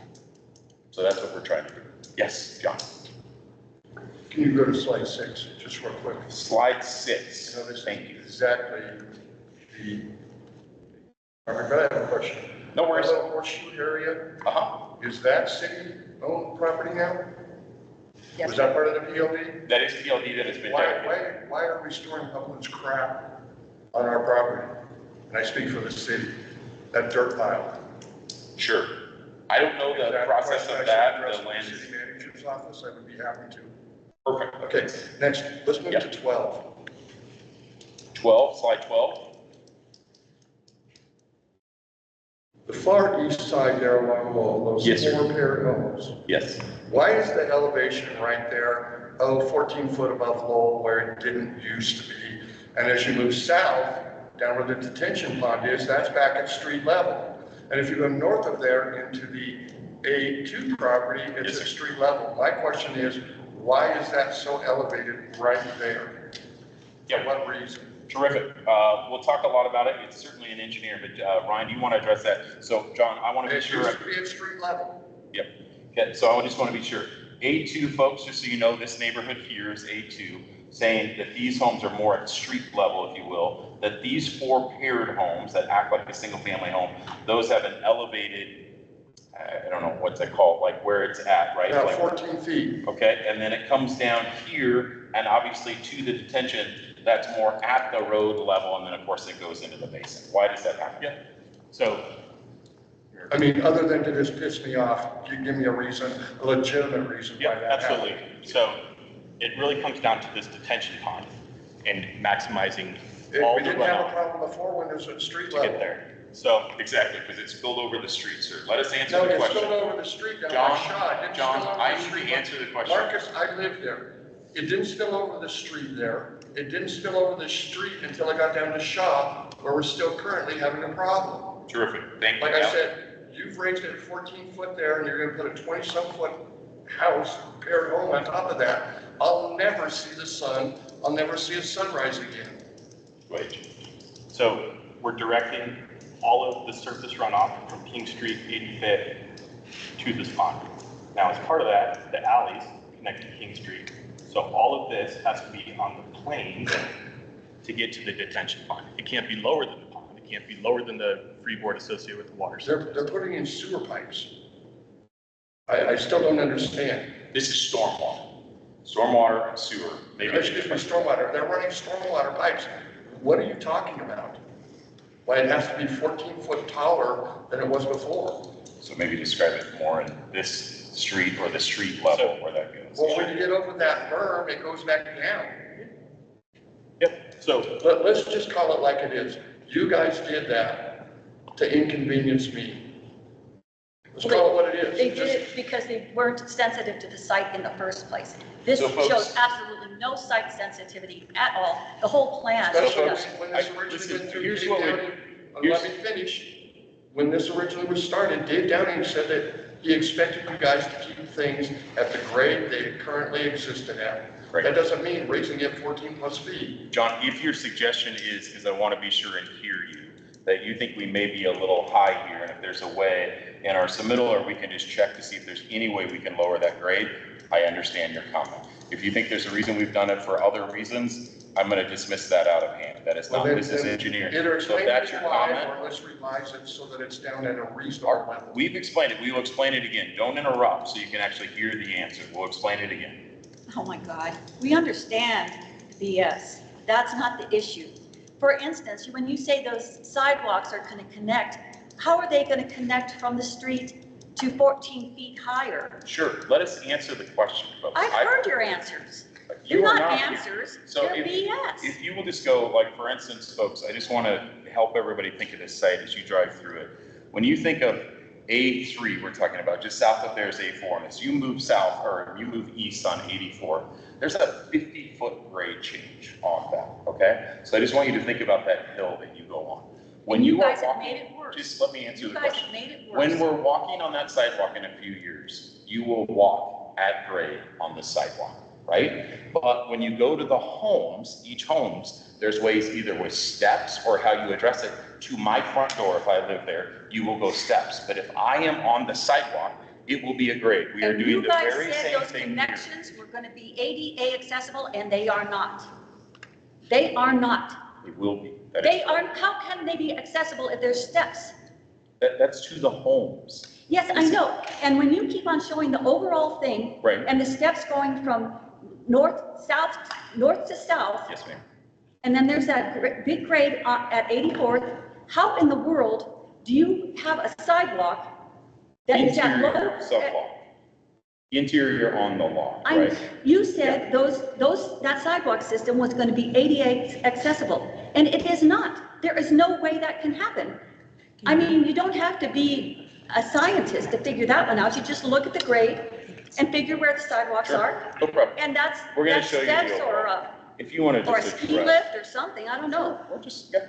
So that's what we're trying to do. Yes, John. Can you go to slide 6, just real quick? Slide 6. You know, this Thank you. exactly the, I have a question. No worries. That little horseshoe area, is that city-owned property now? Yes, Was that part of the PLD? That is PLD that has been dedicated. Why are we storing Uplands crap on our property? And I speak for the city, that dirt pile. Sure. I don't know the process of that. The land City is manager's office, I would be happy to. perfect. Okay, next, let's move to 12. 12, slide 12. The far east side there along those Yes, sir. 4 paired homes. Yes. Why is the elevation right there, 14 foot above Lowell where it didn't used to be? And as you move south, down where the detention pond is, that's back at street level. And if you go north of there into the A2 property, it's at street level. My question is, why is that so elevated right there? Yeah. For what reason? Terrific. We'll talk a lot about it. It's certainly an engineer, but Ryan, do you want to address that? So John, I want to be It sure. used to be at street level. Yep. Okay, so I just want to be sure. A2 folks, just so you know, this neighborhood here is A2, saying that these homes are more at street level, if you will, that these 4 paired homes that act like a single family home, those have an elevated, I don't know what's it called, like where it's at, right? About Like, 14 feet. okay, and then it comes down here and obviously to the detention, that's more at the road level, and then of course it goes into the basin. Why does that happen? Yeah. So I mean, other than to just piss me off, give me a reason, a legitimate reason why yeah, that happened. absolutely. So it really comes down to this detention pond and maximizing all We the didn't have a runoff problem before when it was at street to level. get there. So Exactly, because it's spilled over the street, sir. Let us answer No, the it question. spilled over the street down John, by Shaw. It didn't John, spill over I the need street. to answer the question. Marcus, I lived there. It didn't spill over the street there. It didn't spill over the street until I got down to Shaw, where we're still currently having a problem. Terrific, thank you. Like I said, you've raised it 14 foot there, and you're gonna put a 20-some foot house, paired home on top of that. I'll never see the sun. I'll never see a sunrise again. Wait. So we're directing all of the surface runoff from King Street, 85th to this pond. Now, as part of that, the alleys connect to King Street. So all of this has to be on the plane to get to the detention pond. It can't be lower than the pond. It can't be lower than the freeboard associated with the water system. They're putting in sewer pipes. I still don't understand. This is stormwater. Stormwater and sewer. Maybe Excuse me, stormwater, they're running stormwater pipes. What are you talking about? Why it has to be 14 foot taller than it was before? So maybe describe it more in this street or the street level where that goes. Well, when you get over that berm, it goes back down. Yep, so Let's just call it like it is. You guys did that to inconvenience me. Let's call it what it is. They did it because they weren't sensitive to the site in the first place. This So, folks- shows absolutely no site sensitivity at all. The whole plan. So, showed folks, us- when this I- originally listen, went through, here's Dave what we- Downing, here's- let me finish. When this originally was started, Dave Downing said that he expected you guys to keep things at the grade they currently existed at. Right. That doesn't mean raising it 14 plus feet. John, if your suggestion is, because I want to be sure and hear you, that you think we may be a little high here, and if there's a way in our submittal, or we can just check to see if there's any way we can lower that grade, I understand your comment. If you think there's a reason we've done it for other reasons, I'm going to dismiss that out of hand. That is not, Well, this is then engineering. Either So explain if to that's me your why, comment, or let's revise it so that it's down at a reasonable level. we've explained it. We will explain it again. Don't interrupt so you can actually hear the answer. We'll explain it again. Oh my God, we understand the BS. That's not the issue. For instance, when you say those sidewalks are going to connect, how are they going to connect from the street to 14 feet higher? Sure, let us answer the question, folks. I've heard your answers. You They're are not here. answers, So they're BS. If you will just go, like, for instance, folks, I just want to help everybody think of this site as you drive through it. When you think of A3, we're talking about, just south of there is A4, and as you move south, or you move east on 84, there's a 50-foot grade change on that, okay? So I just want you to think about that hill that you go on. When And you are guys have walking, made it worse. just let me answer You the guys question. have made it worse. When we're walking on that sidewalk in a few years, you will walk at grade on the sidewalk, right? But when you go to the homes, each homes, there's ways either with steps or how you address it. To my front door, if I live there, you will go steps. But if I am on the sidewalk, it will be a grade. We are doing the very same You guys said thing those here. connections were going to be ADA accessible, and they are not. They are not. It will be. That is They are, correct. how can they be accessible if there's steps? That's to the homes. Yes, I know. And when you keep on showing the overall thing. Right. And the steps going from north to south, Yes, ma'am. and then there's that big grade at 84th, how in the world do you have a sidewalk that is at low? Interior sidewalk. Interior on the law, I, right? you said that sidewalk system was going to be ADA accessible, and it is not. There is no way that can happen. I mean, you don't have to be a scientist to figure that one out. You just look at the grade and figure where the sidewalks Sure. are, No problem. and that's We're gonna show you the steps overall. If you want to or a just ski address. lift or something, I don't know. Or just, yeah.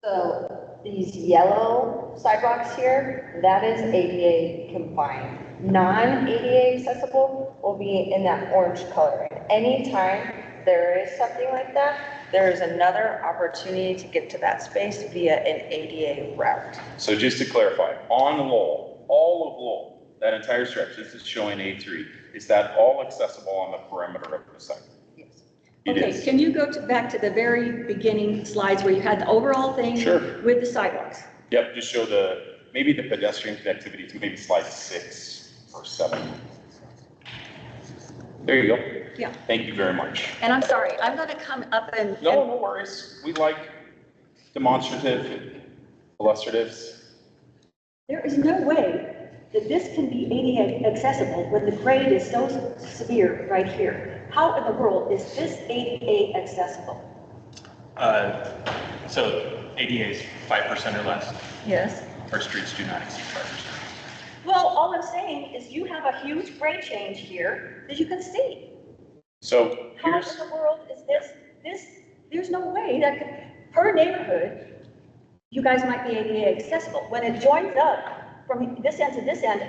So these yellow sidewalks here, that is ADA compliant. Non-ADA accessible will be in that orange color. And anytime there is something like that, there is another opportunity to get to that space via an ADA route. So just to clarify, on Lowell, all of Lowell, that entire stretch, this is showing A3, is that all accessible on the perimeter of the site? Yes. It Okay, is. can you go back to the very beginning slides where you had the overall thing? Sure. With the sidewalks? Yep, just show maybe the pedestrian connectivity to maybe slide 6 or 7. There you go. Yeah. Thank you very much. And I'm sorry, I'm going to come up and. No worries. We like demonstrative illustratives. There is no way that this can be ADA accessible when the grade is so severe right here. How in the world is this ADA accessible? So ADA is 5% or less. Yes. Our streets do not exceed 5%. Well, all I'm saying is you have a huge grade change here that you can see. So How in here's, the world is there's no way that could, per neighborhood, you guys might be ADA accessible. When it joins up from this end to this end,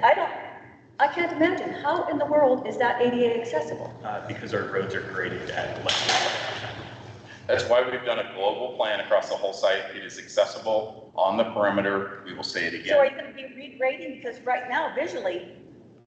I can't imagine how in the world is that ADA accessible? Because our roads are graded at less than 5%. that's why we've done a global plan across the whole site. It is accessible on the perimeter. We will say it So are again. you going to be regrading? Because right now, visually,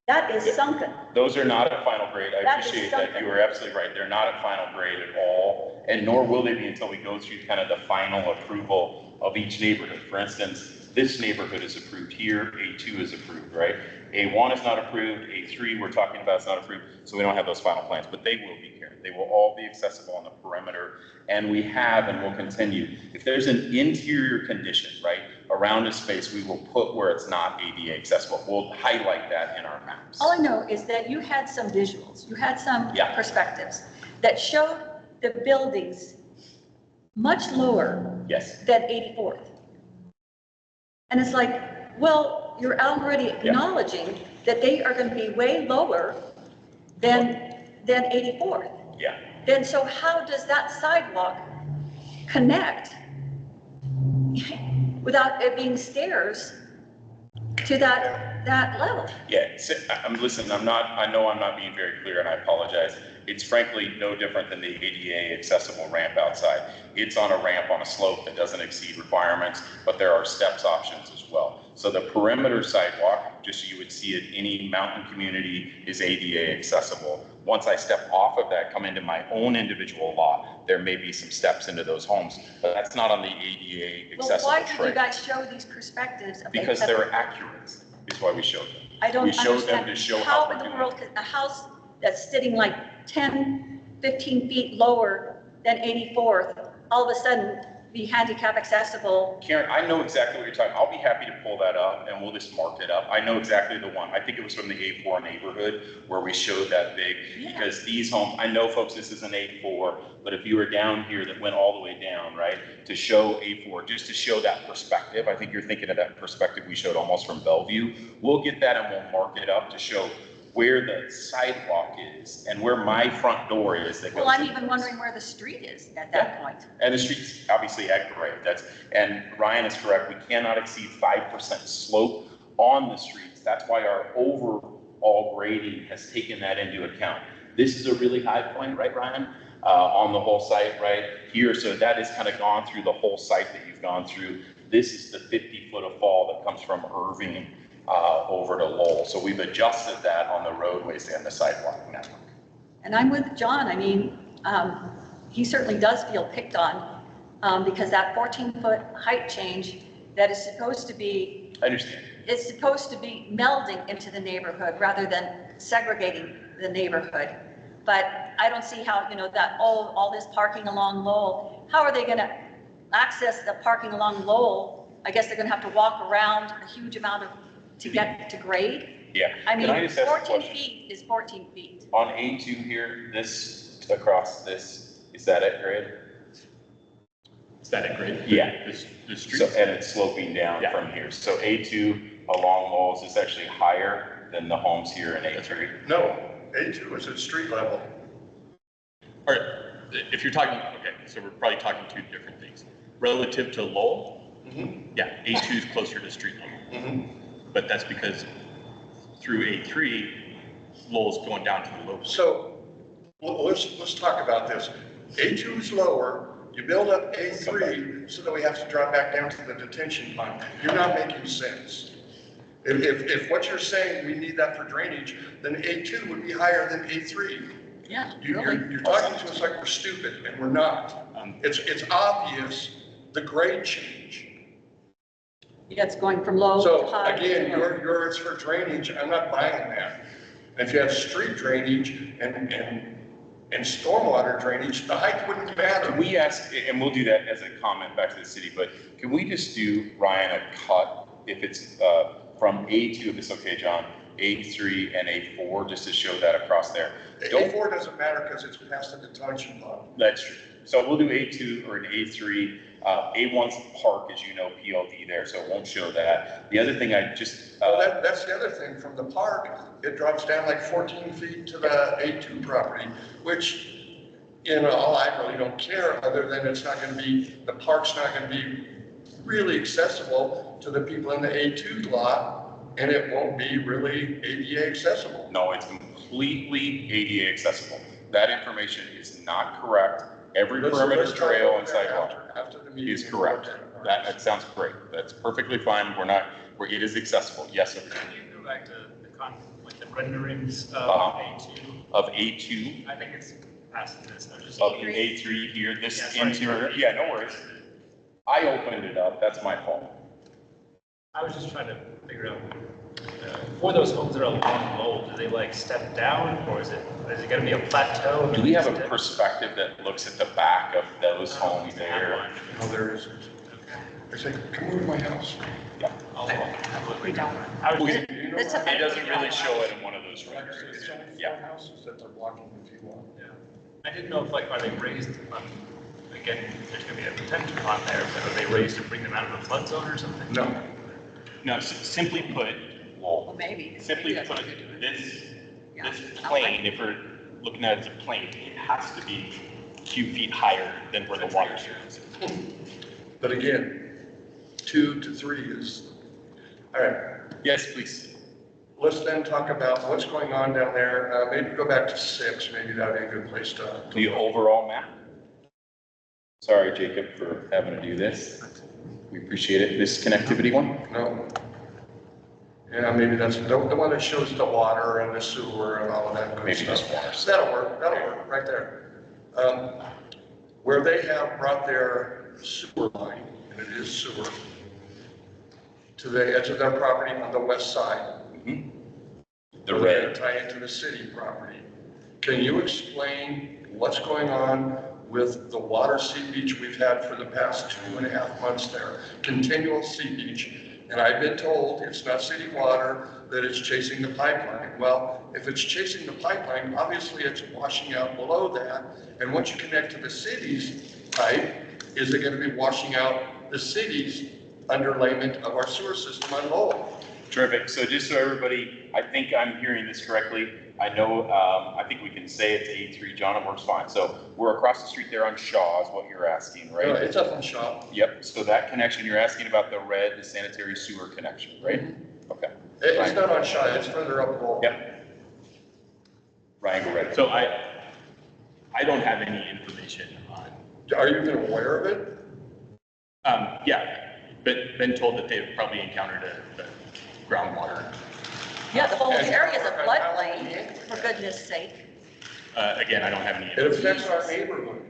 That is sunken. Those are not at final grade. I That is appreciate that. something. You are absolutely right. They're not at final grade at all, and nor will they be until we go through kind of the final approval of each neighborhood. For instance, this neighborhood is approved here, A2 is approved, right? A1 is not approved, A3 we're talking about is not approved, so we don't have those final plans, but they will be here. They will all be accessible on the perimeter, and we have and will continue. If there's an interior condition, right, around a space, we will put where it's not ADA accessible. We'll highlight that in our maps. All I know is that you had some visuals, you had some Yeah. perspectives that showed the buildings much lower Yes. than 84th. And it's like, well, you're already acknowledging that they are going to be way lower than 84th. Yeah. Then so how does that sidewalk connect without it being stairs to that level? Yeah, listen, I know I'm not being very clear and I apologize. It's frankly no different than the ADA accessible ramp outside. It's on a ramp on a slope that doesn't exceed requirements, but there are steps options as well. So the perimeter sidewalk, just so you would see it, any mountain community is ADA accessible. Once I step off of that, come into my own individual lot, there may be some steps into those homes, but that's not on the ADA Well, accessible why did you trail. guys show these perspectives? Because they're accurate, is why we showed them. I don't We showed them understand to show how how in we're the doing. world could a house that's sitting like 10, 15 feet lower than 84th, all of a sudden be handicap accessible. Karen, I know exactly what you're talking. I'll be happy to pull that up and we'll just mark it up. I know exactly the one. I think it was from the A4 neighborhood where we showed that big, because these homes, I know folks, this is an A4, but if you were down here that went all the way down, right, to show A4, just to show that perspective, I think you're thinking of that perspective we showed almost from Bellevue. We'll get that and we'll mark it up to show where the sidewalk is and where my front door is that goes. Well, I'm into even this. wondering where the street is at that point. And the street's obviously at grade. And Ryan is correct. We cannot exceed 5% slope on the streets. That's why our overall grading has taken that into account. This is a really high point, right, Ryan? On the whole site right here. So that has kind of gone through the whole site that you've gone through. This is the 50-foot of fall that comes from Irving over to Lowell. So we've adjusted that on the roadways and the sidewalk network. And I'm with John. I mean, he certainly does feel picked on because that 14-foot height change that is supposed to be, I understand. it's supposed to be melding into the neighborhood rather than segregating the neighborhood. But I don't see how, that all this parking along Lowell, how are they going to access the parking along Lowell? I guess they're going to have to walk around a huge amount to get to grade. Yeah. I mean, Can I just ask a 14 question? feet is 14 feet. On A2 here, this across this, is that at grade? Is that a great? Yeah. The street. So, and it's sloping down Yeah. from here. So A2 along Lowell is actually higher than the homes here in A3. No, A2 is at street level. All right, if you're talking, okay, so we're probably talking two different things. Relative to Lowell, yeah, A2 is closer to street level. But that's because through A3, Lowell's going down to the low. So let's talk about this. A2 is lower, you build up A3 so that we have to drop back down to the detention pond. You're not making sense. If what you're saying, we need that for drainage, then A2 would be higher than A3. Yeah, You're talking to us like we're stupid, and we're not. It's obvious, the grade change. Yeah, it's going from low to So high. again, yours for drainage, I'm not buying that. And if you have street drainage and stormwater drainage, the height wouldn't matter. Can we ask, and we'll do that as a comment back to the city, but can we just do, Ryan, a cut if it's from A2, if it's okay, John, A3 and A4, just to show that across there? A4 doesn't matter because it's past the detention pond. That's true. So we'll do A2 or an A3. A1's park, as you know, PLD there, so it won't show that. The other thing I just... Well, that's the other thing. From the park, it drops down like 14 feet to the A2 property, which, I really don't care other than it's not going to be, the park's not going to be really accessible to the people in the A2 lot, and it won't be really ADA accessible. No, it's completely ADA accessible. That information is not correct. Every perimeter trail and sidewalk after the meeting is correct. That sounds great. That's perfectly fine. It is accessible. Yes, sir. Can you go back to the with the renderings of A2. Of A2, I think it's past this. I was just of the A3 here, this Yeah, sorry. interior, yeah, no worries. I opened it up, that's my fault. I was just trying to figure out, for those homes that are along Lowell, do they like step down, or is it going to be a plateau? Do we have a perspective that looks at the back of those homes there? No, there isn't. I say, come over to my house. We don't. I was It just, doesn't really show it in one of those renderings. It's only Yeah. 4 houses that they're blocking the view on. yeah. I didn't know if like, are they raised on, again, there's going to be a retention pond there, but are they raised to bring them out of the flood zone or something? No. No, simply put, Well, maybe. simply Maybe that's put, what they're doing. this plane, if we're looking at it as a plane, it has to be a few feet higher than where the water surface is. But again, 2 to 3 is, all right. Yes, please. Let's then talk about what's going on down there. Maybe go back to 6, maybe that'd be a good place to. The overall map. Sorry, Jacob, for having to do this. We appreciate it. This connectivity one? No. Yeah, maybe that's the one that shows the water and the sewer and all of that good Maybe stuff. just water. That'll work, right there. Where they have brought their sewer line, and it is sewer, to the edge of their property on the west side. The We're red. gonna tie into the city property. Can you explain what's going on with the water seepage we've had for the past 2.5 months there? Continual seepage, and I've been told it's not city water, that it's chasing the pipeline. Well, if it's chasing the pipeline, obviously it's washing out below that, and once you connect to the city's pipe, is it gonna be washing out the city's underlayment of our sewer system on Lowell? Terrific. So just so everybody, I think I'm hearing this correctly. I know, I think we can say it's A3, John, it works fine. So we're across the street there on Shaw is what you're asking, right? It's up in Shaw. Yep. So that connection, you're asking about the red, the sanitary sewer connection, right? Okay. It's not on Shaw, it's further up Lowell. Yep. Ryan, go right. So I don't have any information on, Are you even aware of it? yeah, but been told that they've probably encountered the groundwater. Yeah, the whole And- area is a floodplain, for goodness sake. Again, I don't have any It information. affects our neighborhood.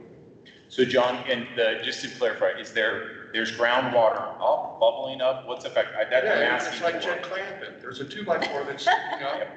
So John, and just to clarify, there's groundwater up, bubbling up? What's effect? That's what I'm Yeah, asking it's like for. Jet Clampett. There's a 2x4 that's sticking up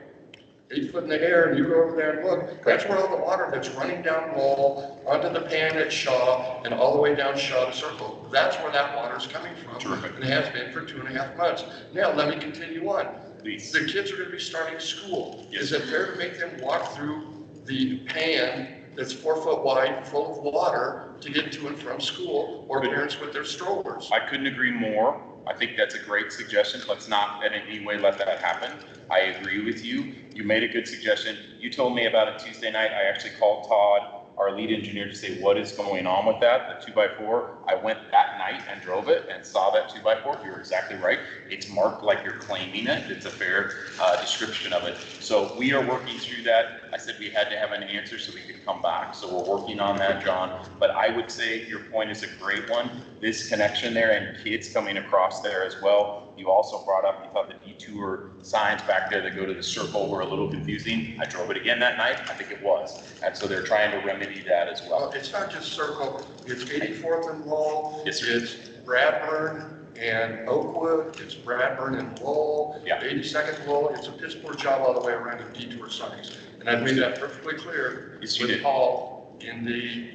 8 foot in the air, and you go over there and look. That's where all the water that's running down Lowell, onto the pan at Shaw, and all the way down Shaw to Circle. That's where that water's coming from. Terrific. And has been for 2.5 months. Now, let me continue on. Please. The kids are gonna be starting school. Yes. Is it fair to make them walk through the pan that's 4 foot wide, full of water, to get to and from school, or parents with their strollers? I couldn't agree more. I think that's a great suggestion. Let's not in any way let that happen. I agree with you. You made a good suggestion. You told me about it Tuesday night. I actually called Todd, our lead engineer, to say what is going on with that, the 2x4. I went that night and drove it and saw that 2x4. You're exactly right. It's marked like you're claiming it. It's a fair description of it. So we are working through that. I said we had to have an answer so we could come back. So we're working on that, John. But I would say your point is a great one. This connection there and kids coming across there as well. You also brought up, you thought the detour signs back there that go to the circle were a little confusing. I drove it again that night. I think it was. And so they're trying to remedy that as well. Well, it's not just Circle, it's 84th and Lowell. Yes, sir. It's Bradburn and Oakwood, it's Bradburn and Lowell. Yeah. 82nd Lowell, it's a piss poor job all the way around of detour signs. And I made that perfectly clear Yes, you with did. Paul in the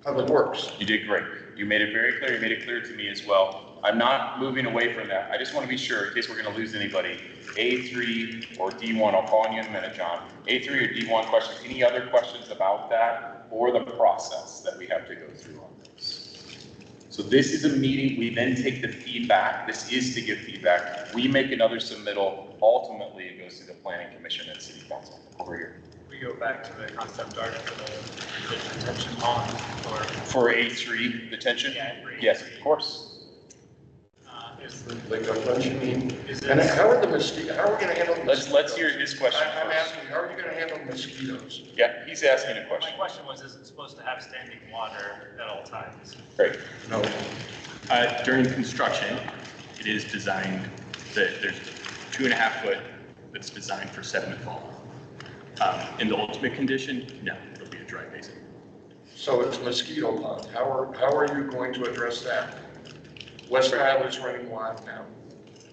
Public Works. You did great. You made it very clear. You made it clear to me as well. I'm not moving away from that. I just want to be sure, in case we're going to lose anybody, A3 or D1, I'll call on you in a minute, John. A3 or D1 questions, any other questions about that or the process that we have to go through on this? So this is a meeting, we then take the feedback. This is to give feedback. We make another submittal. Ultimately, it goes to the Planning Commission and City Council over here. we go back to the concept art for the detention pond, or, For A3 detention? yeah, for Yes, of course. Is, Like a bunch of mean. is And it, how are the mosquitoes, how are we gonna handle the mosquitoes? Let's hear his question I'm first. asking, how are you gonna handle mosquitoes? Yeah, he's asking a my question. question was, is it supposed to have standing water at all times? Great. No. During construction, it is designed that there's 2.5 foot that's designed for sediment fall. In the ultimate condition, no, it'll be a dry basin. So it's mosquito pond. How are you going to address that? West Isle is running wild now.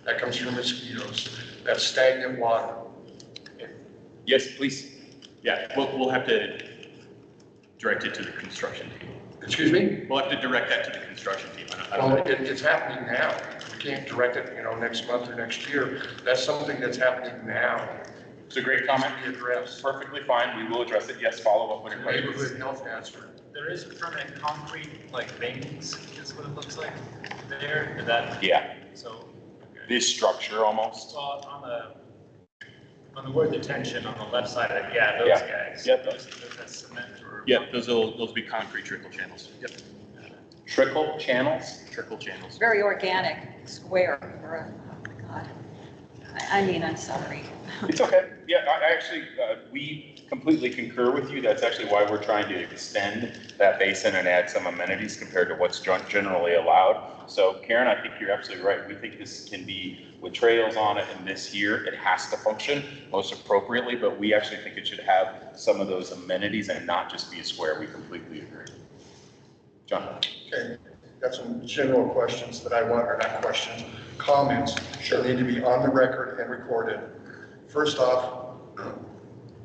That comes from mosquitoes. That's stagnant water. Yes, please. Yeah, we'll have to direct it to the construction team. Excuse me? We'll have to direct that to the construction team. I don't Well, know. it's happening now. We can't direct it, next month or next year. That's something that's happening now. It's a great comment. Needs to be addressed. Perfectly fine. We will address it. Yes, follow up when It's you're a ready. neighborhood health hazard. There is permanent concrete, like veins, is what it looks like there, is that, Yeah, so, okay. this structure almost. Well, on the word detention on the left side of it, yeah, those guys. Yep, those. Does that cement or? Yeah, those will be concrete trickle channels. Yep. Trickle channels? Trickle channels. Very organic, square, or oh my God. I mean, I'm sorry. It's okay. Yeah, I actually, we completely concur with you. That's actually why we're trying to extend that basin and add some amenities compared to what's generally allowed. So Karen, I think you're absolutely right. We think this can be, with trails on it, and this year, it has to function most appropriately, but we actually think it should have some of those amenities and not just be a square. We completely agree. John? Okay, got some general questions that I want, or not questions, comments that need to be on the record and recorded. First off,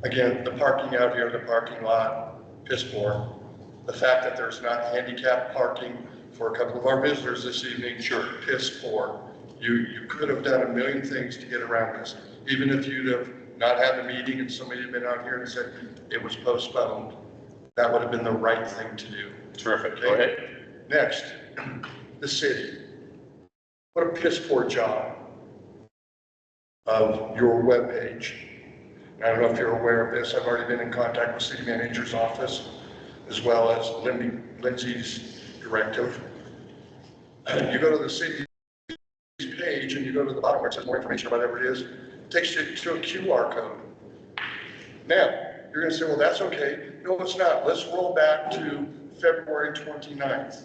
again, the parking out here, the parking lot, piss poor. The fact that there's not handicap parking for a couple of our visitors this evening, sure, piss poor. You could have done a million things to get around this. Even if you'd have not had the meeting and somebody had been out here and said it was postponed, that would have been the right thing to do. Terrific. Okay? Go ahead. Next, the city. What a piss poor job of your webpage. I don't know if you're aware of this. I've already been in contact with city manager's office as well as Lindsay's directive. You go to the city's page and you go to the bottom where it says more information about whatever it is, it takes you to a QR code. Now, you're going to say, well, that's okay. No, it's not. Let's roll back to February 29th,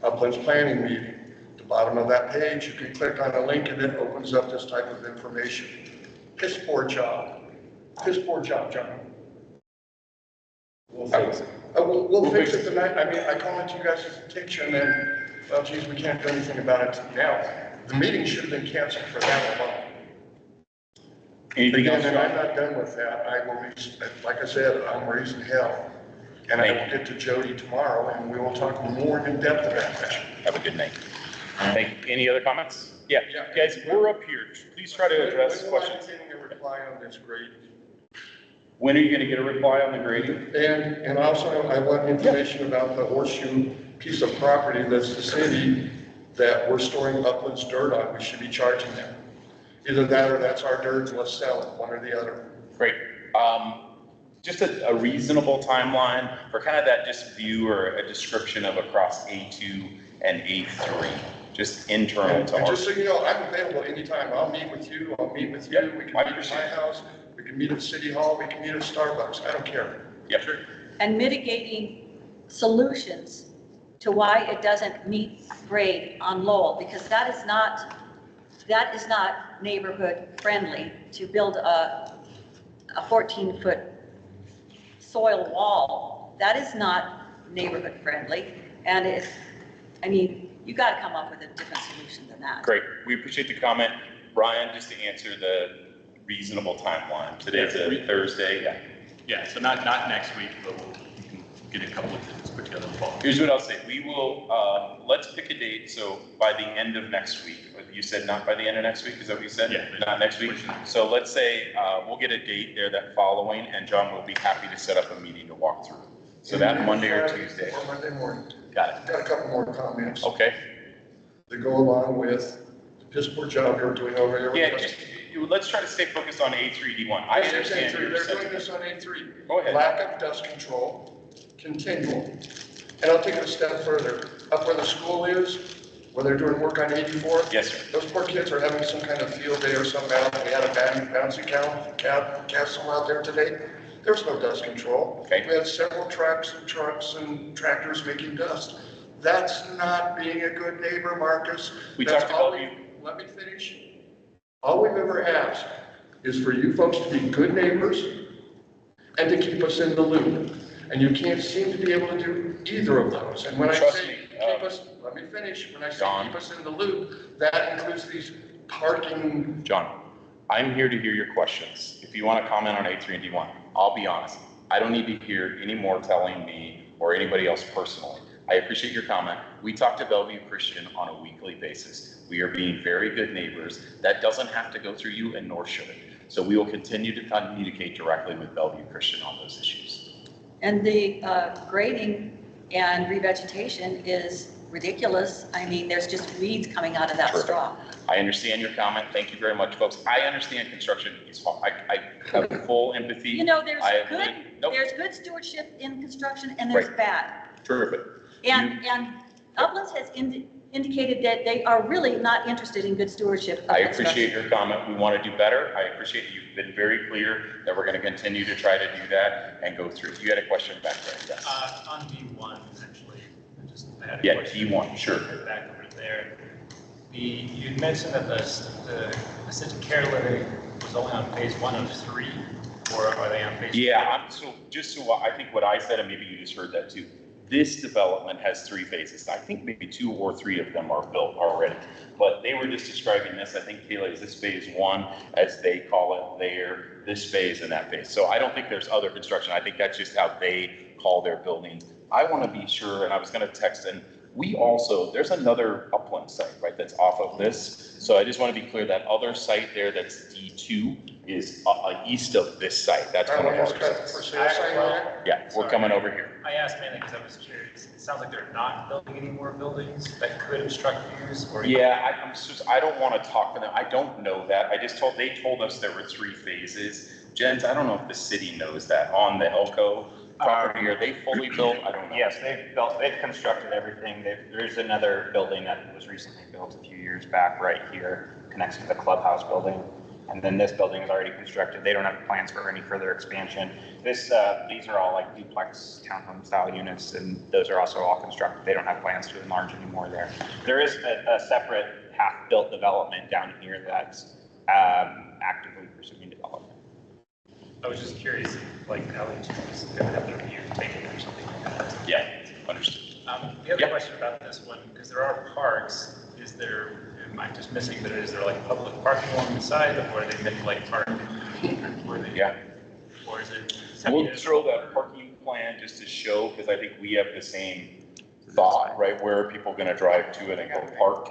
Uplands planning meeting. At the bottom of that page, you can click on a link and it opens up this type of information. Piss poor job. Piss poor job, John. We'll fix it. We'll fix it tonight. I mean, I call it to you guys' attention and, well, geez, we can't do anything about it now. The meeting should have been canceled for that alone. Anything Again, else, and I'm John? not done with that. I will, like I said, I'm raising hell. And I will get to Jody tomorrow and we will talk more in depth about that. Have a good night. Thank you. Any other comments? Yeah, Yeah. guys, we're up here. Please try to address When will I questions. be getting a reply on this grading? When are you going to get a reply on the grading? And also I want information about the horseshoe piece of property that's the city that we're storing Uplands dirt on. We should be charging them. Either that or that's our dirt and let's sell it, one or the other. Great. Just a reasonable timeline for kind of that just view or a description of across A2 and A3, just internal to And our. just so you know, I'm available anytime. I'll meet with you, I'll meet with you. Yep, We can I meet at appreciate my it. house, we can meet at City Hall, we can meet at Starbucks. I don't care. Yep, sure. And mitigating solutions to why it doesn't meet grade on Lowell, because that is not neighborhood friendly to build a 14-foot soil wall. That is not neighborhood friendly. And you got to come up with a different solution than that. Great. We appreciate the comment. Brian, just to answer the reasonable timeline. Today's a Thursday. Yeah. Yeah, so not next week, but we can get a couple of things put together in the fall. Here's what I'll say. We will, let's pick a date. So by the end of next week, you said not by the end of next week, is that what you said? Yeah. Not next week? So let's say, we'll get a date there that following, and John will be happy to set up a meeting to walk through. So that Monday or Tuesday. Or Monday morning. Got it. Got a couple more comments Okay. that go along with the piss poor job you're doing over here. Yeah, just, let's try to stay focused on A3, D1. I understand your They're doing sentiment. this on A3. Go ahead. Lack of dust control, continual. And I'll take it a step further. Up where the school is, where they're doing work on 84. Yes, sir. Those poor kids are having some kind of field day or something out. We had a bouncy castle out there today. There's no dust control. Okay. We had several trucks and tractors making dust. That's not being a good neighbor, Marcus. We That's talked all about you. Let me finish. All we've ever asked is for you folks to be good neighbors and to keep us in the loop. And you can't seem to be able to do either of those. And when I Trust say me, keep us, let me finish. When I say John. keep us in the loop, that includes these parking. John, I'm here to hear your questions. If you want to comment on A3 and D1, I'll be honest. I don't need to hear any more telling me or anybody else personally. I appreciate your comment. We talk to Bellevue Christian on a weekly basis. We are being very good neighbors. That doesn't have to go through you, and nor should it. So we will continue to communicate directly with Bellevue Christian on those issues. And the grading and revegetation is ridiculous. I mean, there's just weeds coming out of that Terrific. straw. I understand your comment. Thank you very much, folks. I understand construction is hard. I have full empathy. You know, there's I have good, nope. there's good stewardship in construction and there's Right. bad. Terrific. And Uplands has indicated that they are really not interested in good stewardship of I construction. appreciate your comment. We want to do better. I appreciate you've been very clear that we're going to continue to try to do that and go through. You had a question back there, yes? On D1, actually, I had a Yeah, question. D1, sure. Back over there. You'd mentioned that the assisted care living was only on phase 1 of 3, or are they on phase? Yeah, I think what I said, and maybe you just heard that too. This development has 3 phases. I think maybe 2 or 3 of them are built already, but they were just describing this. I think, Kayla, is this phase 1, as they call it there, this phase and that phase. So I don't think there's other construction. I think that's just how they call their buildings. I want to be sure, and I was going to text in, there's another Upland site, right, that's off of this. So I just want to be clear that other site there that's D2 is east of this site. That's one of our sites. For sale sign there? Yeah, we're coming over here. I asked mainly because I was curious. It sounds like they're not building any more buildings that could obstruct views or. Yeah, I don't want to talk to them. I don't know that. They told us there were 3 phases. Jens, I don't know if the city knows that on the Elko property. Are they fully built? I don't know. Yes, they've constructed everything. There's another building that was recently built a few years back right here, connects to the clubhouse building. And then this building is already constructed. They don't have plans for any further expansion. These are all like duplex townhome style units, and those are also all constructed. They don't have plans to enlarge anymore there. There is a separate half-built development down here that's actively pursuing development. I was just curious, like how they would have their view taken or something like that. Yeah, understood. The other question about this one, because there are parks, am I just missing, but is there like public parking along the side, or are they meant to like park? Yeah. Or is it? We'll throw that parking plan just to show, because I think we have the same thought, right? Where are people going to drive to it and go park?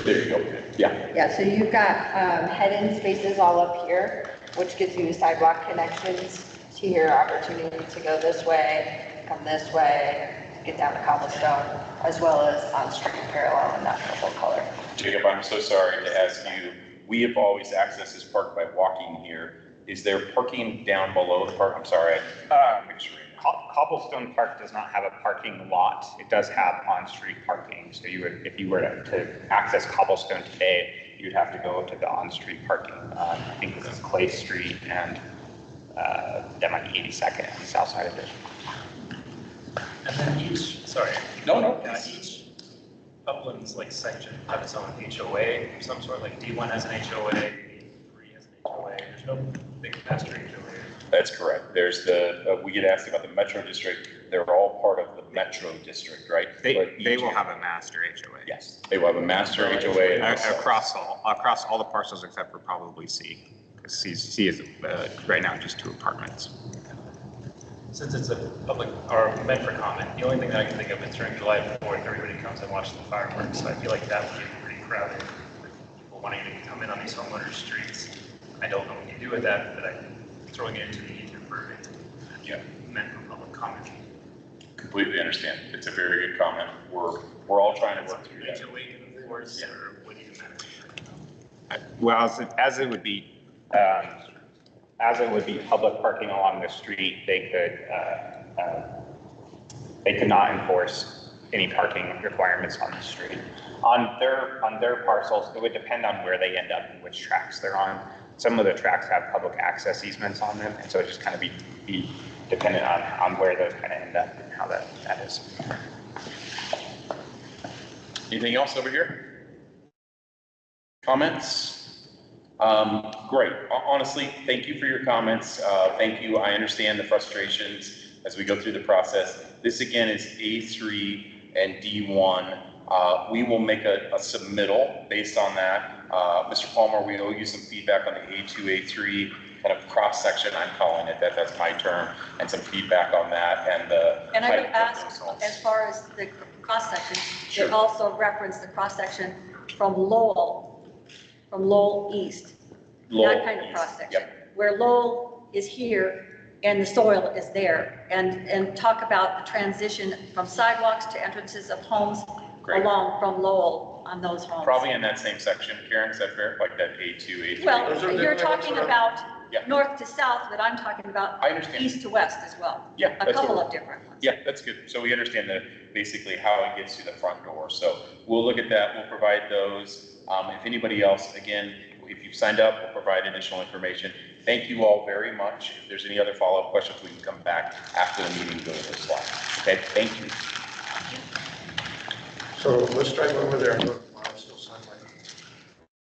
There you go. Yeah. Yeah, so you've got head-in spaces all up here, which gives you sidewalk connections to your opportunity to go this way, come this way, get down to cobblestone, as well as on-street parallel in that purple color. Jacob, I'm so sorry to ask you. We have always accessed this park by walking here. Is there parking down below the park? I'm sorry. Cobblestone Park does not have a parking lot. It does have on-street parking. So if you were to access Cobblestone today, you'd have to go to the on-street parking. I think this is Clay Street, and that might be 82nd on the south side of it. And then each No. Each Uplands like section have its own HOA of some sort, like D1 has an HOA, A3 has an HOA. There's no big master HOA. That's correct. There's we get asked about the Metro District. They're all part of the Metro District, right? They will have a master HOA. Yes, they will have a master HOA. Across all the parcels except for probably C, because C is right now just 2 apartments. Since it's a public, or meant for comment, the only thing that I can think of is during July 4th, everybody comes and watches the fireworks, so I feel like that would get pretty crowded with people wanting to come in on these homeowners' streets. I don't know what you do with that, but I'm throwing it into the ether for it. Yeah. Meant for public comment. Completely understand. It's a very good comment. We're all trying to work through that. HOA can enforce, or what do you matter? Well, as it would be public parking along the street, they could not enforce any parking requirements on the street. On their parcels, it would depend on where they end up and which tracks they're on. Some of the tracks have public access easements on them, and so it just kind of be dependent on where those kind of end up and how that is. Anything else over here? Comments? Great. Honestly, thank you for your comments. Thank you. I understand the frustrations as we go through the process. This again is A3 and D1. We will make a submittal based on that. Mr. Palmer, we owe you some feedback on the A2, A3 kind of cross section. I'm calling it that. That's my term, and some feedback on that and the. And I would height of ask, those homes. as far as the cross section, Sure. they also reference the cross section from Lowell East. Lowell That kind of East. cross section, Yep. where Lowell is here and the soil is there, and talk about the transition from sidewalks to entrances of homes Great. along from Lowell on those homes. Probably in that same section, Karen, is that fair? Like that A2, A3? Well, Those are you're the- talking about Yeah. north to south, but I'm talking about I understand. east to west as well. Yeah, A that's couple what- of different ones. Yeah, that's good. So we understand basically how it gets to the front door. So we'll look at that. We'll provide those. If anybody else, again, if you've signed up, we'll provide additional information. Thank you all very much. If there's any other follow-up questions, we can come back after the meeting, go to this slide. Okay, thank you. So let's drive over there and look.